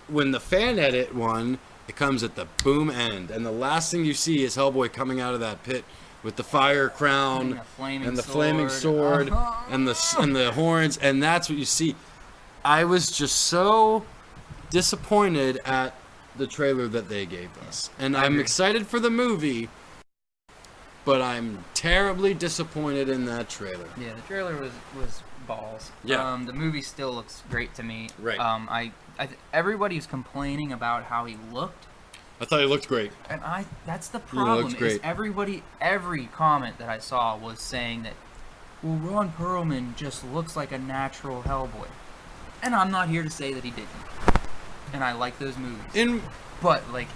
When the fan edit one, it comes at the boom end, and the last thing you see is Hellboy coming out of that pit with the fire crown And the flaming and the flaming sword Uh-huh. and the horns, and that's what you see. I was just so disappointed at the trailer that they gave us, and I'm agree. excited for the movie, but I'm terribly disappointed in that trailer. Yeah, the trailer was balls. Yeah. The movie still looks great to me. Right. Everybody's complaining about how he looked, I thought it looked great. and that's the looks problem. Is great. every comment that I saw was saying that, well, Ron Perlman just looks like a natural Hellboy, and I'm not here to say that he didn't. And I like those movies. But, like,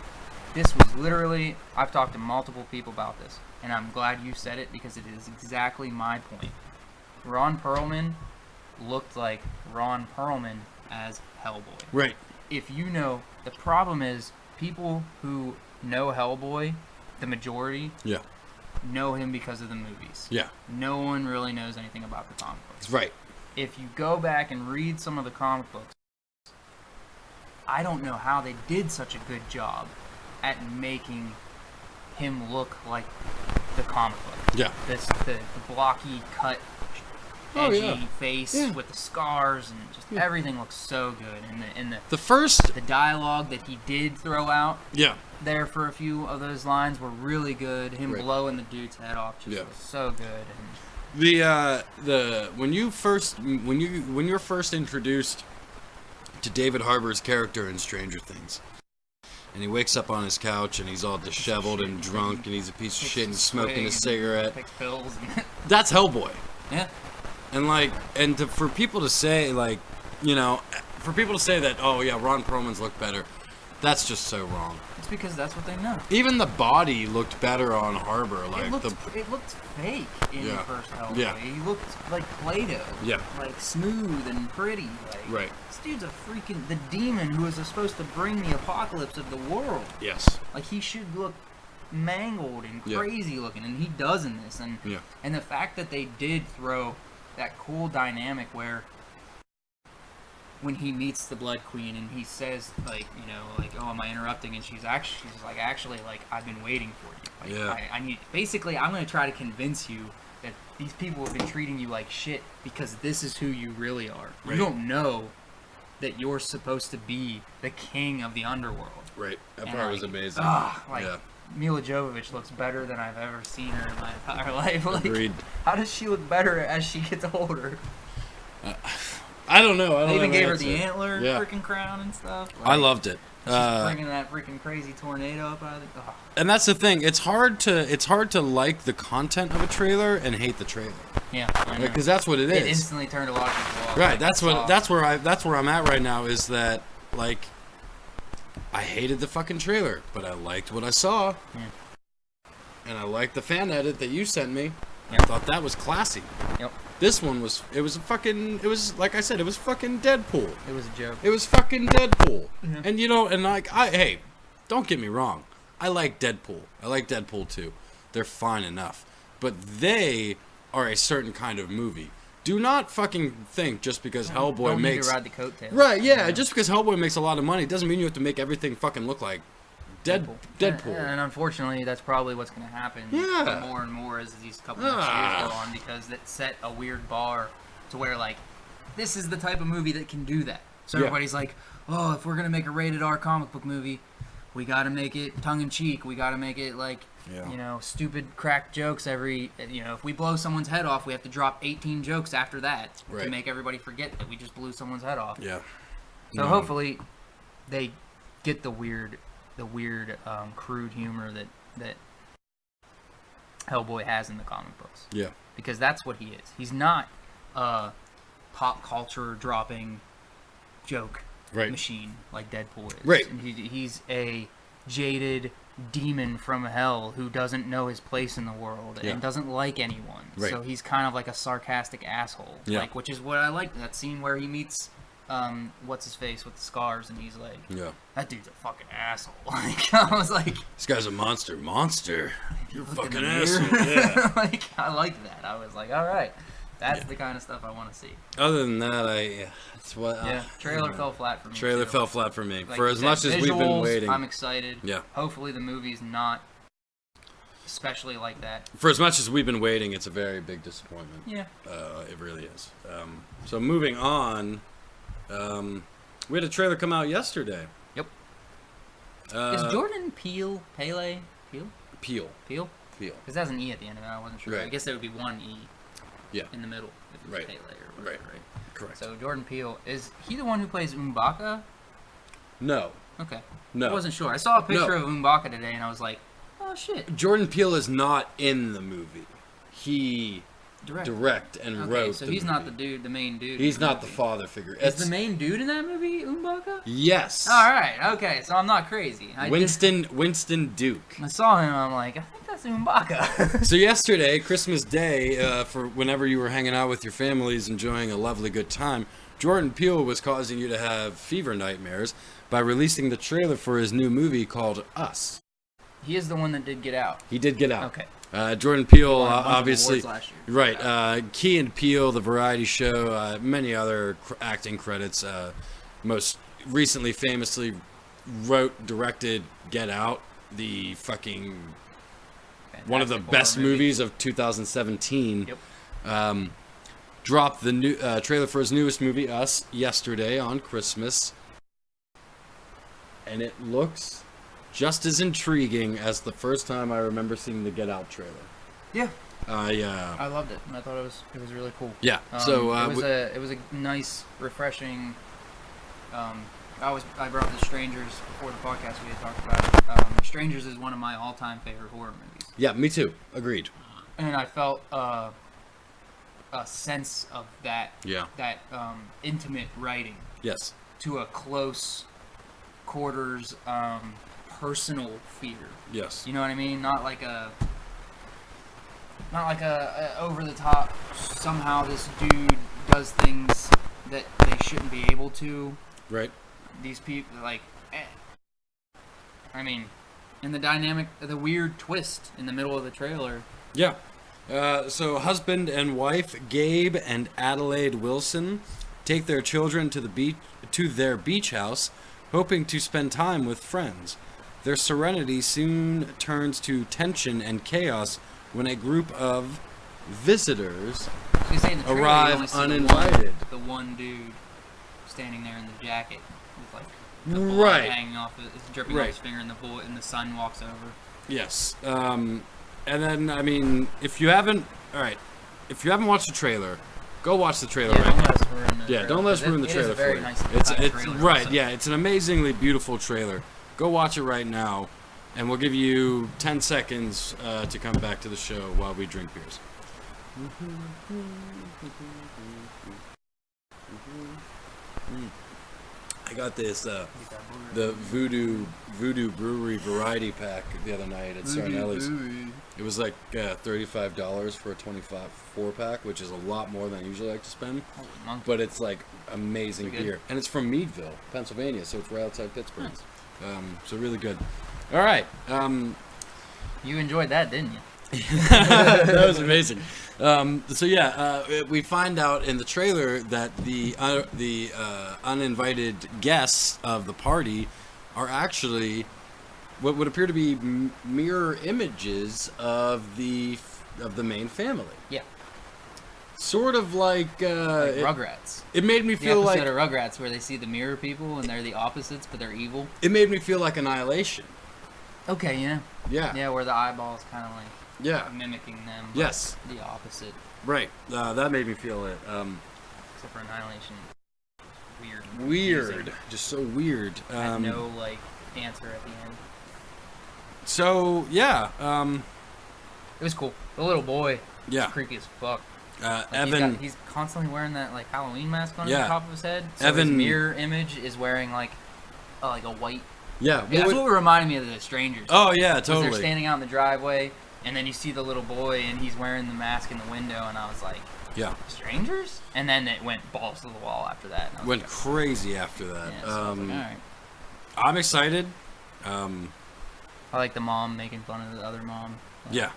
this was literally... I've talked to multiple people about this, and I'm glad you said it because it is exactly my point. Ron Perlman looked like Ron Perlman as Hellboy. Right. If you know... The problem is, people who know Hellboy, the majority, Yeah. know him because of the movies. Yeah. No one really knows anything about the comic books. Right. If you go back and read some of the comic books, I don't know how they did such a good job at making him look like the comic book. Yeah. The blocky, cut, Oh, edgy yeah. face Yeah. with the scars and just everything looks so good. And The first. the dialogue that he did throw out Yeah. there for a few of those lines were really good. Him Right. blowing the dude's head off just Yeah. was so good. And When you're first introduced to David Harbour's character in Stranger Things, and he wakes up on his couch and he's all disheveled and drunk and he's a piece of shit and smoking a cigarette, Takes pills. And that's Hellboy. yeah. And for people to say that, oh yeah, Ron Perlman's look better, that's just so wrong. It's because that's what they know. Even the body looked better on Harbour, It like looked fake in the Yeah. first Hellboy. Yeah. He looked like Play-Doh. Yeah. Like smooth and pretty. Like, Right. This dude's a freaking the demon who is supposed to bring the apocalypse of the world. yes, Like he should look mangled and Yeah. crazy looking, and he does in this, and Yeah. and the fact that they did throw that cool dynamic where when he meets the Blood Queen and he says like, oh, am I interrupting? And she's like, actually, like, I've been waiting for you. Like, Yeah. I need, basically, I'm going to try to convince you that these people have been treating you like shit because this is who you really are. Right. You don't know that you're supposed to be the king of the underworld. Right. That And, part was like, amazing. Yeah. Mila Jovovich looks better than I've ever seen her in my entire life. Like, Agreed. how does she look better as she gets older? I don't know. They even gave her have the an antler answer. Yeah. freaking crown and stuff. I loved it. She's bringing that freaking crazy tornado up out of the. Oh. And that's the thing. It's hard to like the content of a trailer and hate the trailer, Yeah, I know. because that's what it It is. instantly turned a lot of people off. Right. Like, That's saw- that's where I'm at right now. Is that like I hated the fucking trailer, but I liked what I saw, and I liked the fan edit that you sent me. Yep. I thought that was classy. Yep. This one was like I said, it was fucking Deadpool. It was a joke. It was fucking Deadpool. Mhm. And and like hey, don't get me wrong. I like Deadpool. I like Deadpool 2. They're fine enough. But they are a certain kind of movie. Do not fucking think just because Hellboy Don't need makes to ride the coattails. Right, yeah, You know? just because Hellboy makes a lot of money doesn't mean you have to make everything fucking look like Deadpool. And unfortunately, that's probably what's going to happen Yeah. more and more as these couple of years go on, because it set a weird bar to where, like, this is the type of movie that can do that. So Yeah. everybody's like, oh, if we're going to make a rated R comic book movie, we got to make it tongue-in-cheek. We got to make it, like, stupid crack jokes every, if we blow someone's head off, we have to drop 18 jokes after that Right. to make everybody forget that we just blew someone's head off. Yeah. So hopefully they get the weird, crude humor that Hellboy has in the comic books. Yeah. Because that's what he is. He's not a pop culture dropping joke Right. machine like Deadpool is. Right. And he's a jaded demon from hell who doesn't know his place in the world Yeah. and doesn't like anyone. Right. So he's kind of like a sarcastic asshole. Yeah. Like, which is what I like, that scene where he meets what's his face with the scars, and he's like, Yeah. that dude's a fucking asshole. Like, I was like, This guy's a monster. You're a look in fucking the asshole. mirror. Yeah. Like, I liked that. I was like, all right, that's the kind of stuff I want to see. Other than that, that's what. Yeah, trailer fell flat for me. Trailer too. fell flat for me. Like For you as said, much as we've been visuals, waiting. I'm excited. Yeah. Hopefully the movie's not especially like that. For as much as we've been waiting, it's a very big disappointment. Yeah. It really is. So moving on, we had a trailer come out yesterday. Yep. Uh, Is Jordan Peele? Peel? Because that's an E at the end of it. I wasn't sure. Right. I guess there would be one E Yeah. in the middle if it was Right. Pele or whatever, right? Correct. So Jordan Peele, is he the one who plays M'Baka? No. Okay. No. I wasn't sure. I saw a picture No. of M'Baka today, and I was like, oh shit. Jordan Peele is not in the movie. He direct and Okay, wrote so the he's not the movie. dude, the main dude. He's in the not the movie. father figure. Is It's the main dude in that movie M'Baka? yes. All right. Okay. So I'm not crazy. Winston Duke. I saw him. And I'm like, I think that's M'Baka. So yesterday, Christmas Day, for whenever you were hanging out with your families, enjoying a lovely good time, Jordan Peele was causing you to have fever nightmares by releasing the trailer for his new movie called Us. He is the one that did Get Out. He did Get Out. Okay. Jordan Peele, Won a bunch of obviously, awards last year. right? Key and Peele, the variety show, many other acting credits. Most recently, famously, wrote, directed Get Out, the fucking one of the Fantastic best horror movie. movies of 2017. Yep. Dropped the new trailer for his newest movie, Us, yesterday on Christmas, and it looks just as intriguing as the first time I remember seeing the Get Out trailer. Yeah. Yeah. I loved it. And I thought it was really cool. Yeah. So it was a nice, refreshing. I brought up The Strangers before the podcast. We had talked about it. Strangers is one of my all-time favorite horror movies, yeah, me too. Agreed. and I felt a sense of that Yeah. intimate writing Yes. to a close quarters personal fear. Yes. You know what I mean? Not like a over the top. Somehow this dude does things that they shouldn't be able to. Right. These people, like, I mean, And the dynamic, the weird twist in the middle of the trailer. Yeah. So husband and wife Gabe and Adelaide Wilson take their children to their beach house, hoping to spend time with friends. Their serenity soon turns to tension and chaos when a group of visitors You say in the trailer, you arrive only see uninvited. The one dude standing there in the jacket with like the blood Right. hanging off, it's dripping off his finger, and the bullet, and the sun walks over. Yes. And then, I mean, if you haven't watched the trailer, go watch the trailer Yeah, right don't now. let us ruin the Yeah, trailer, don't let us 'cause ruin the it trailer is a very for you. nicely It's cut it's trailer right, also. yeah, it's an amazingly beautiful trailer. Go watch it right now, and we'll give you 10 seconds to come back to the show while we drink beers. I got this the Voodoo Brewery variety pack the other night at Sarnelli's. It was like $35 for a 24-pack, which is a lot more than I usually like to spend. Holy monkey. But it's like amazing Pretty good. beer, and it's from Meadville, Pennsylvania, so it's right outside Pittsburgh. So really good. All right, You enjoyed that, didn't you? that was amazing. So yeah, we find out in the trailer that the uninvited guests of the party are actually what would appear to be mirror images of the main family. Yeah. Sort of like, Rugrats. it made me The feel like episode of Rugrats where they see the mirror people and they're the opposites, but they're evil. it made me feel like Annihilation. Okay, yeah. Yeah. Yeah, where the eyeballs kind of like Yeah. mimicking them. But Yes. The opposite, Right. That made me feel it. except for Annihilation. Weird. and Weird. confusing. Just so weird. Had no like answer at the end. So yeah. It was cool. The little boy. Yeah. Was creepy as fuck. Like, Evan. He's constantly wearing that like Halloween mask on Yeah. the top of his head. So Evan- his mirror image is wearing like a white. Yeah. Yeah, that's what reminded me of the Strangers. Oh yeah, 'Cause They're totally. standing out in the driveway, and then you see the little boy, and he's wearing the mask in the window, and I was like, Yeah. Strangers? And then it went balls to the wall after that. And I was Went like, crazy after that. yeah, so I was like, all right. I'm excited. I like the mom making fun of the other mom. Like, Yeah.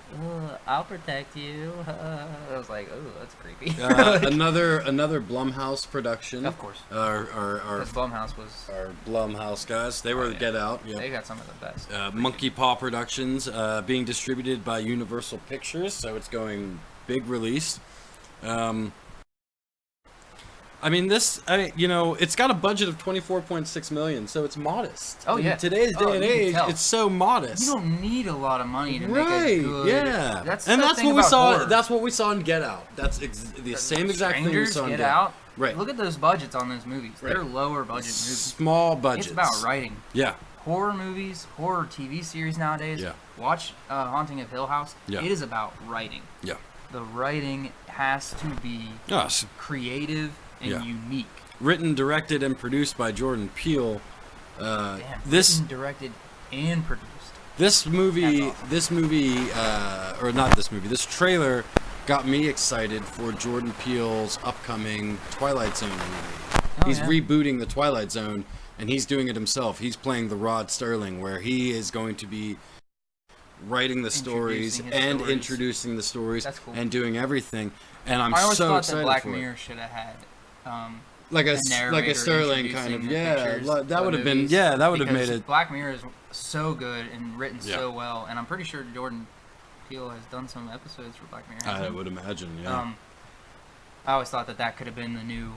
I'll protect you. I was like, oh, that's creepy. Another Blumhouse production. Of course. Our Because Blumhouse was, our Blumhouse guys. They were yeah. Get Out. they Yeah. got some of the best. Monkey Paw Productions, being distributed by Universal Pictures, so it's going big release. I mean, it's got a budget of $24.6 million, so it's modest. Oh, In yeah. today's day Oh, and you can age, tell. it's so modest. You don't need a lot of money to make a Right? good... Yeah. That's and the that's thing what we about saw. horror. That's what we saw in Get Out. That's the same exact thing we Strangers, saw in Get Get Out. Right. Look at those budgets on those movies. Right. They're lower budget movies. Small budgets. It's about writing. Yeah. Horror movies, horror TV series nowadays. Yeah. Watch Haunting of Hill House. Yeah. It is about writing. Yeah. The writing has to be Yes. creative and Yeah. unique. Written, directed, and produced by Jordan Peele. Damn. This written, directed, and produced. This movie, That's awesome. this trailer got me excited for Jordan Peele's upcoming Twilight Zone movie. Oh, He's yeah. rebooting the Twilight Zone, and he's doing it himself. He's playing the Rod Sterling, where he is going to be writing the stories Introducing his and stories. introducing the stories That's cool. and doing everything. And I'm I always so thought excited that Black for Mirror it. should have had Like a narrator Sterling kind of, introducing the yeah. pictures, That the would have been, movies, yeah, that would have because made it. Black Mirror is so good and written Yeah. so well, and I'm pretty sure Jordan Peele has done some episodes for Black Mirror. I hasn't he? would imagine, yeah. I always thought that could have been the new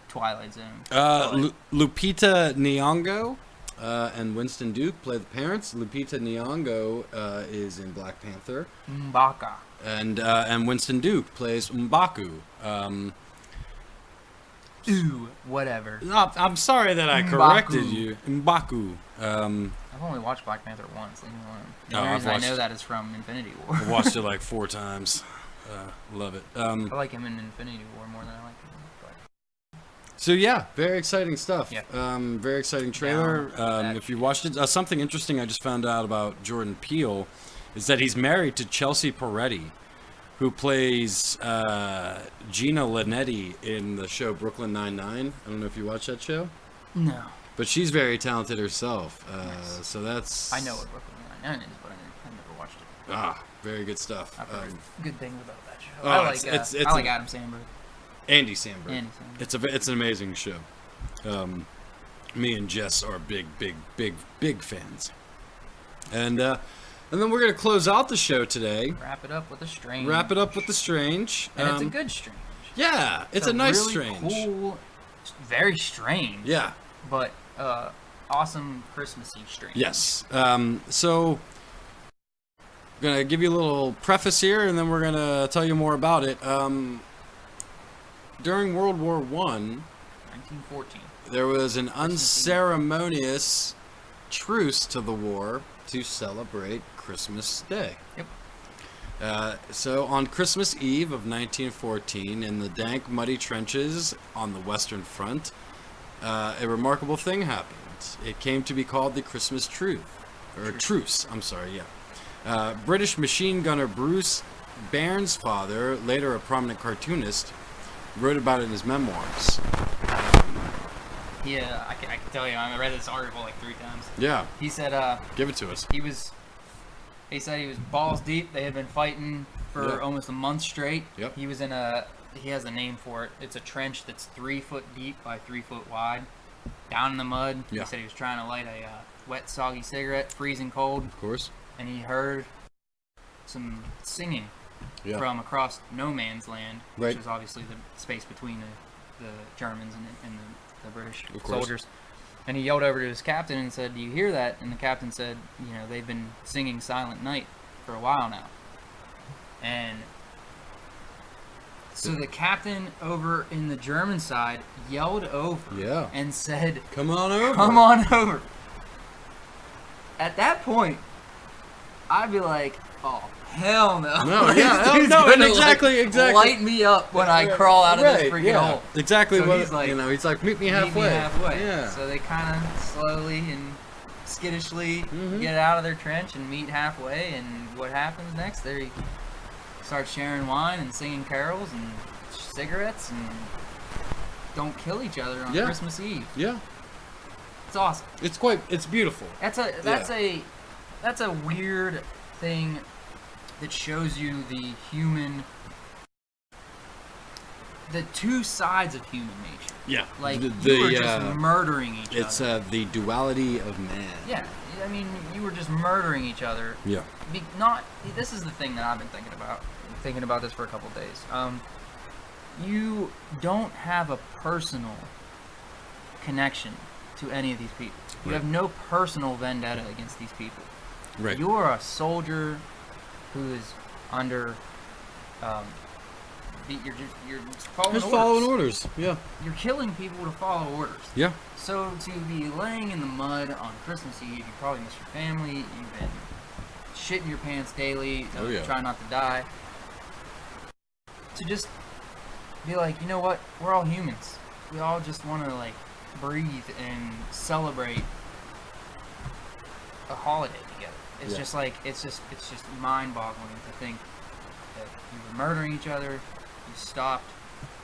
Twilight Zone. Lupita Nyong'o and Winston Duke play the parents. Lupita Nyong'o is in Black Panther, M'Baka. and Winston Duke plays M'Baku. Ooh, whatever. I'm sorry that I M'Baku. corrected you. M'Baku. I've only watched Black Panther once. Leave me alone. The Oh, only I've reason I know watched- that is from Infinity War. I watched it like 4 times. Love it. I like him in Infinity War more than I like him in Black. So yeah, very exciting stuff. Yeah. Very exciting trailer. Down that If you watched it, something interesting I just found out about Jordan Peele is that he's married to Chelsea Peretti, who plays Gina Linetti in the show Brooklyn Nine-Nine. I don't know if you watch that show. No. but she's very talented herself. Nice. So that's I know what Brooklyn Nine-Nine is, but I've never watched it. very good stuff. I've heard good things about that show. oh, I like it's I like Adam Sandberg. Andy Samberg. Andy Samberg. It's an amazing show. Me and Jess are big fans. And then we're gonna close out the show today. Wrap it up with a strange. Wrap it up with the strange. And it's a good strange. Yeah, it's a nice really strange. Cool, very strange. Yeah. But awesome Christmassy strange. Yes. So, gonna give you a little preface here, and then we're gonna tell you more about it. During World War I, 1914. there was an unceremonious truce to the war to celebrate Christmas Day. Yep. So on Christmas Eve of 1914, in the dank, muddy trenches on the Western Front, a remarkable thing happened. It came to be called the Christmas Truce. I'm sorry, yeah. British machine gunner Bruce Bairnsfather, later a prominent cartoonist, wrote about it in his memoirs. Yeah, I can tell you, I read this article like 3 times. Yeah, He said give it to us. he said he was balls deep. They had been fighting for Yeah. almost a month straight. Yep. He has a name for it. It's a trench that's 3 foot deep by 3 foot wide, down in the mud. Yeah. He said he was trying to light a wet, soggy cigarette, freezing cold, Of course. and he heard some singing Yeah. from across no man's land, which Right. is obviously the space between the Germans and the British Of course. soldiers. And he yelled over to his captain and said, "Do you hear that?" And the captain said, "They've been singing Silent Night for a while now." And so the captain over in the German side yelled over Yeah. and said, Come on over. "Come on over." At that point, I'd be like, "Oh, hell no." No, This yeah, dude's no, gonna, exactly. light me up when I crawl out of this freaking yeah. hole. Exactly So what he's like, he's like, meet me Meet halfway. me halfway. Yeah. So they kind of slowly and skittishly Mhm. get out of their trench and meet halfway. And what happens next? They start sharing wine and singing carols and cigarettes and don't kill each other on Yeah. Christmas Eve. Yeah. It's awesome. It's beautiful. That's a weird thing that shows you the two sides of human nature. Yeah. Like you were just murdering each it's other. the duality of man. Yeah, I mean, you were just murdering each other. Yeah. This is the thing that I've been thinking about. Thinking about this for a couple days. You don't have a personal connection to any of these people. You Right. have no personal vendetta against these people. Right. You're a soldier who is under. You're just following Just orders. following orders. Yeah. You're killing people to follow orders. Yeah. So to be laying in the mud on Christmas Eve, you probably miss your family. You've been shitting your pants daily, Oh, yeah. trying not to die. To just be like, you know what? We're all humans. We all just want to like breathe and celebrate a holiday together. It's Yeah. just like it's just mind-boggling to think that you were murdering each other. You stopped.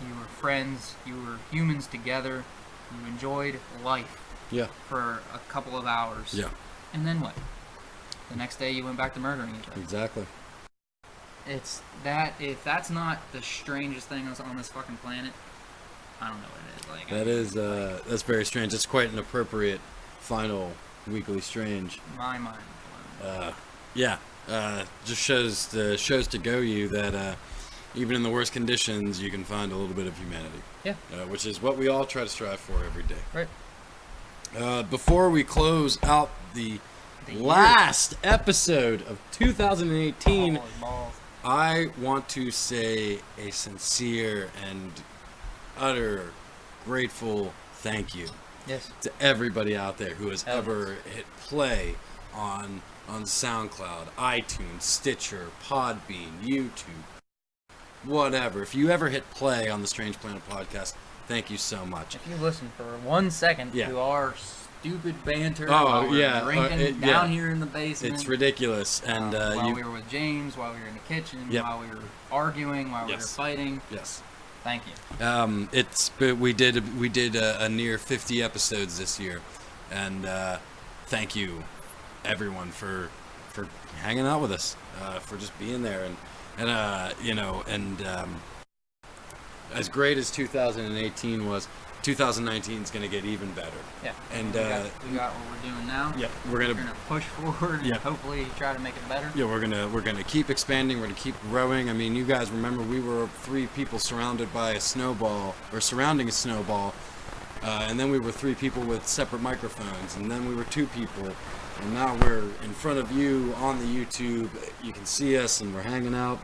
You were friends. You were humans together. You enjoyed life Yeah. for a couple of hours. Yeah. And then what? The next day you went back to murdering each other. Exactly. It's that if that's not the strangest thing on this fucking planet, I don't know what it is. Like That is that's very strange. It's quite an appropriate final weekly strange. my mind blown. Yeah. Just shows to go you that even in the worst conditions you can find a little bit of humanity. Yeah. Which is what we all try to strive for every day. Right. Before we close out the The year. last episode of 2018, Holy balls. I want to say a sincere and utter grateful thank you Yes. to everybody out there who has Hell ever hit play on SoundCloud, iTunes, Stitcher, Podbean, YouTube, whatever. If you ever hit play on the Strange Planet podcast, thank you so much. If you listen for 1 second Yeah. to our stupid banter Oh, while we're yeah, drinking yeah. down here in the basement. It's ridiculous, and while we were with James, while we were in the kitchen, Yep. while we were arguing, while we were Yes. fighting. yes. Thank you. We did a near 50 episodes this year, And thank you, everyone, for hanging out with us, for just being there, and you know, and as great as 2018 was, 2019 is going to get even better. Yeah. And we got what we're doing now. yeah, we're We're gonna gonna push forward and Yeah. hopefully try to make it better. yeah, we're gonna keep expanding. We're gonna keep growing. I mean, you guys remember we were 3 people surrounded by a snowball, or surrounding a snowball, and then we were 3 people with separate microphones, and then we were 2 people, and now we're in front of you on the YouTube. You can see us, and we're hanging out.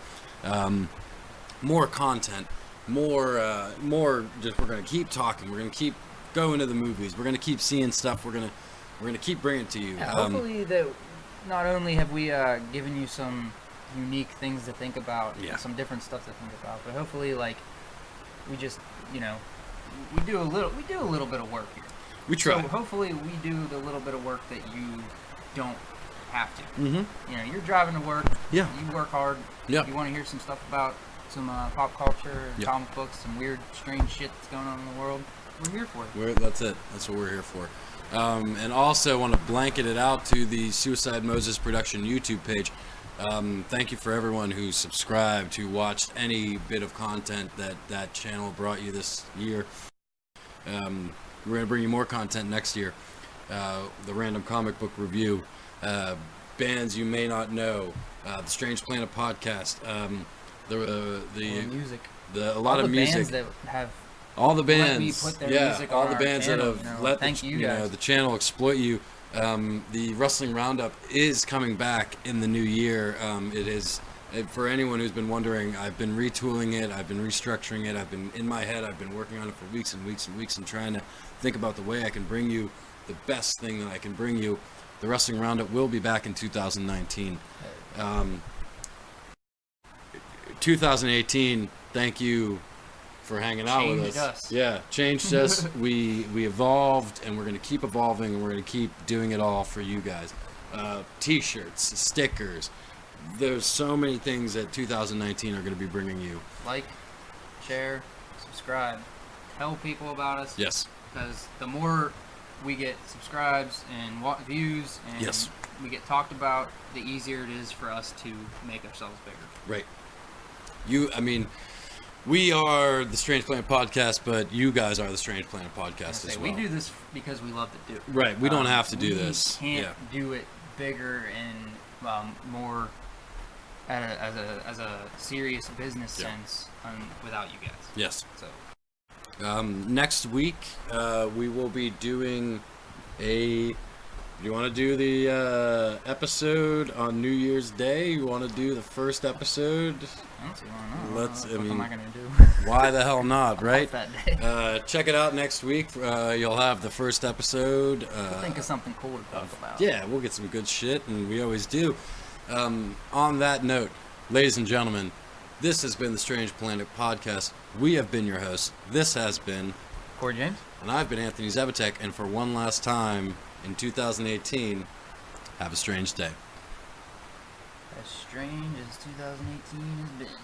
More content, more. Just we're gonna keep talking. We're gonna keep going to the movies. We're gonna keep seeing stuff. We're gonna keep bringing it to you. Yeah, hopefully that not only have we given you some unique things to think about, Yeah. some different stuff to think about, but hopefully like we just, you know, we do a little bit of work here. we try. So hopefully we do the little bit of work that you don't have to. Mm-hmm. You know, you're driving to work. Yeah. You work hard. Yeah. You want to hear some stuff about some pop culture, Yeah. comic books, some weird, strange shit that's going on in the world. We're here for it. That's it. That's what we're here for. And also want to blanket it out to the Suicide Moses Production YouTube page. Thank you for everyone who subscribed, who watched any bit of content that channel brought you this year. We're going to bring you more content next year. The Random Comic Book Review, bands you may not know, the Strange Planet podcast, Or music. a lot All of the music. bands that have All the let me bands, put their yeah, music all on the our bands channel, that have you know, let thank the, you guys. the channel exploit you. The Wrestling Roundup is coming back in the new year. For anyone who's been wondering, I've been retooling it, I've been restructuring it, I've been in my head, I've been working on it for weeks and weeks and weeks and trying to think about the way I can bring you the best thing that I can bring you. The Wrestling Roundup will be back in 2019. 2018, thank you for hanging out with us. Changed us. Yeah, changed us. We evolved, and we're going to keep evolving, and we're going to keep doing it all for you guys. T-shirts, stickers. There's so many things that 2019 are going to be bringing you. Like, share, subscribe, tell people about us. Yes. Because the more we get subscribes and views and Yes. we get talked about, the easier it is for us to make ourselves bigger. Right. We are the Strange Planet Podcast, but you guys are the Strange Planet Podcast as well. We do this because we love to do it. Right, we don't have to do we this. Can't Yeah. do it bigger and more as a serious business Yeah. sense without you guys. Yes. So Next week, we will be doing a. Do you want to do the episode on New Year's Day? You want to do the first episode? I don't see why not. Let's- What I mean- am I gonna do? Why the hell not, right? That day. Check it out next week. You'll have the first episode. Think of something cool to talk about. Yeah, we'll get some good shit, and we always do. On that note, ladies and gentlemen, this has been the Strange Planet Podcast. We have been your hosts. This has been, Corey James. and I've been Anthony Zebatek, and for one last time in 2018, have a strange day. As strange as 2018 has been.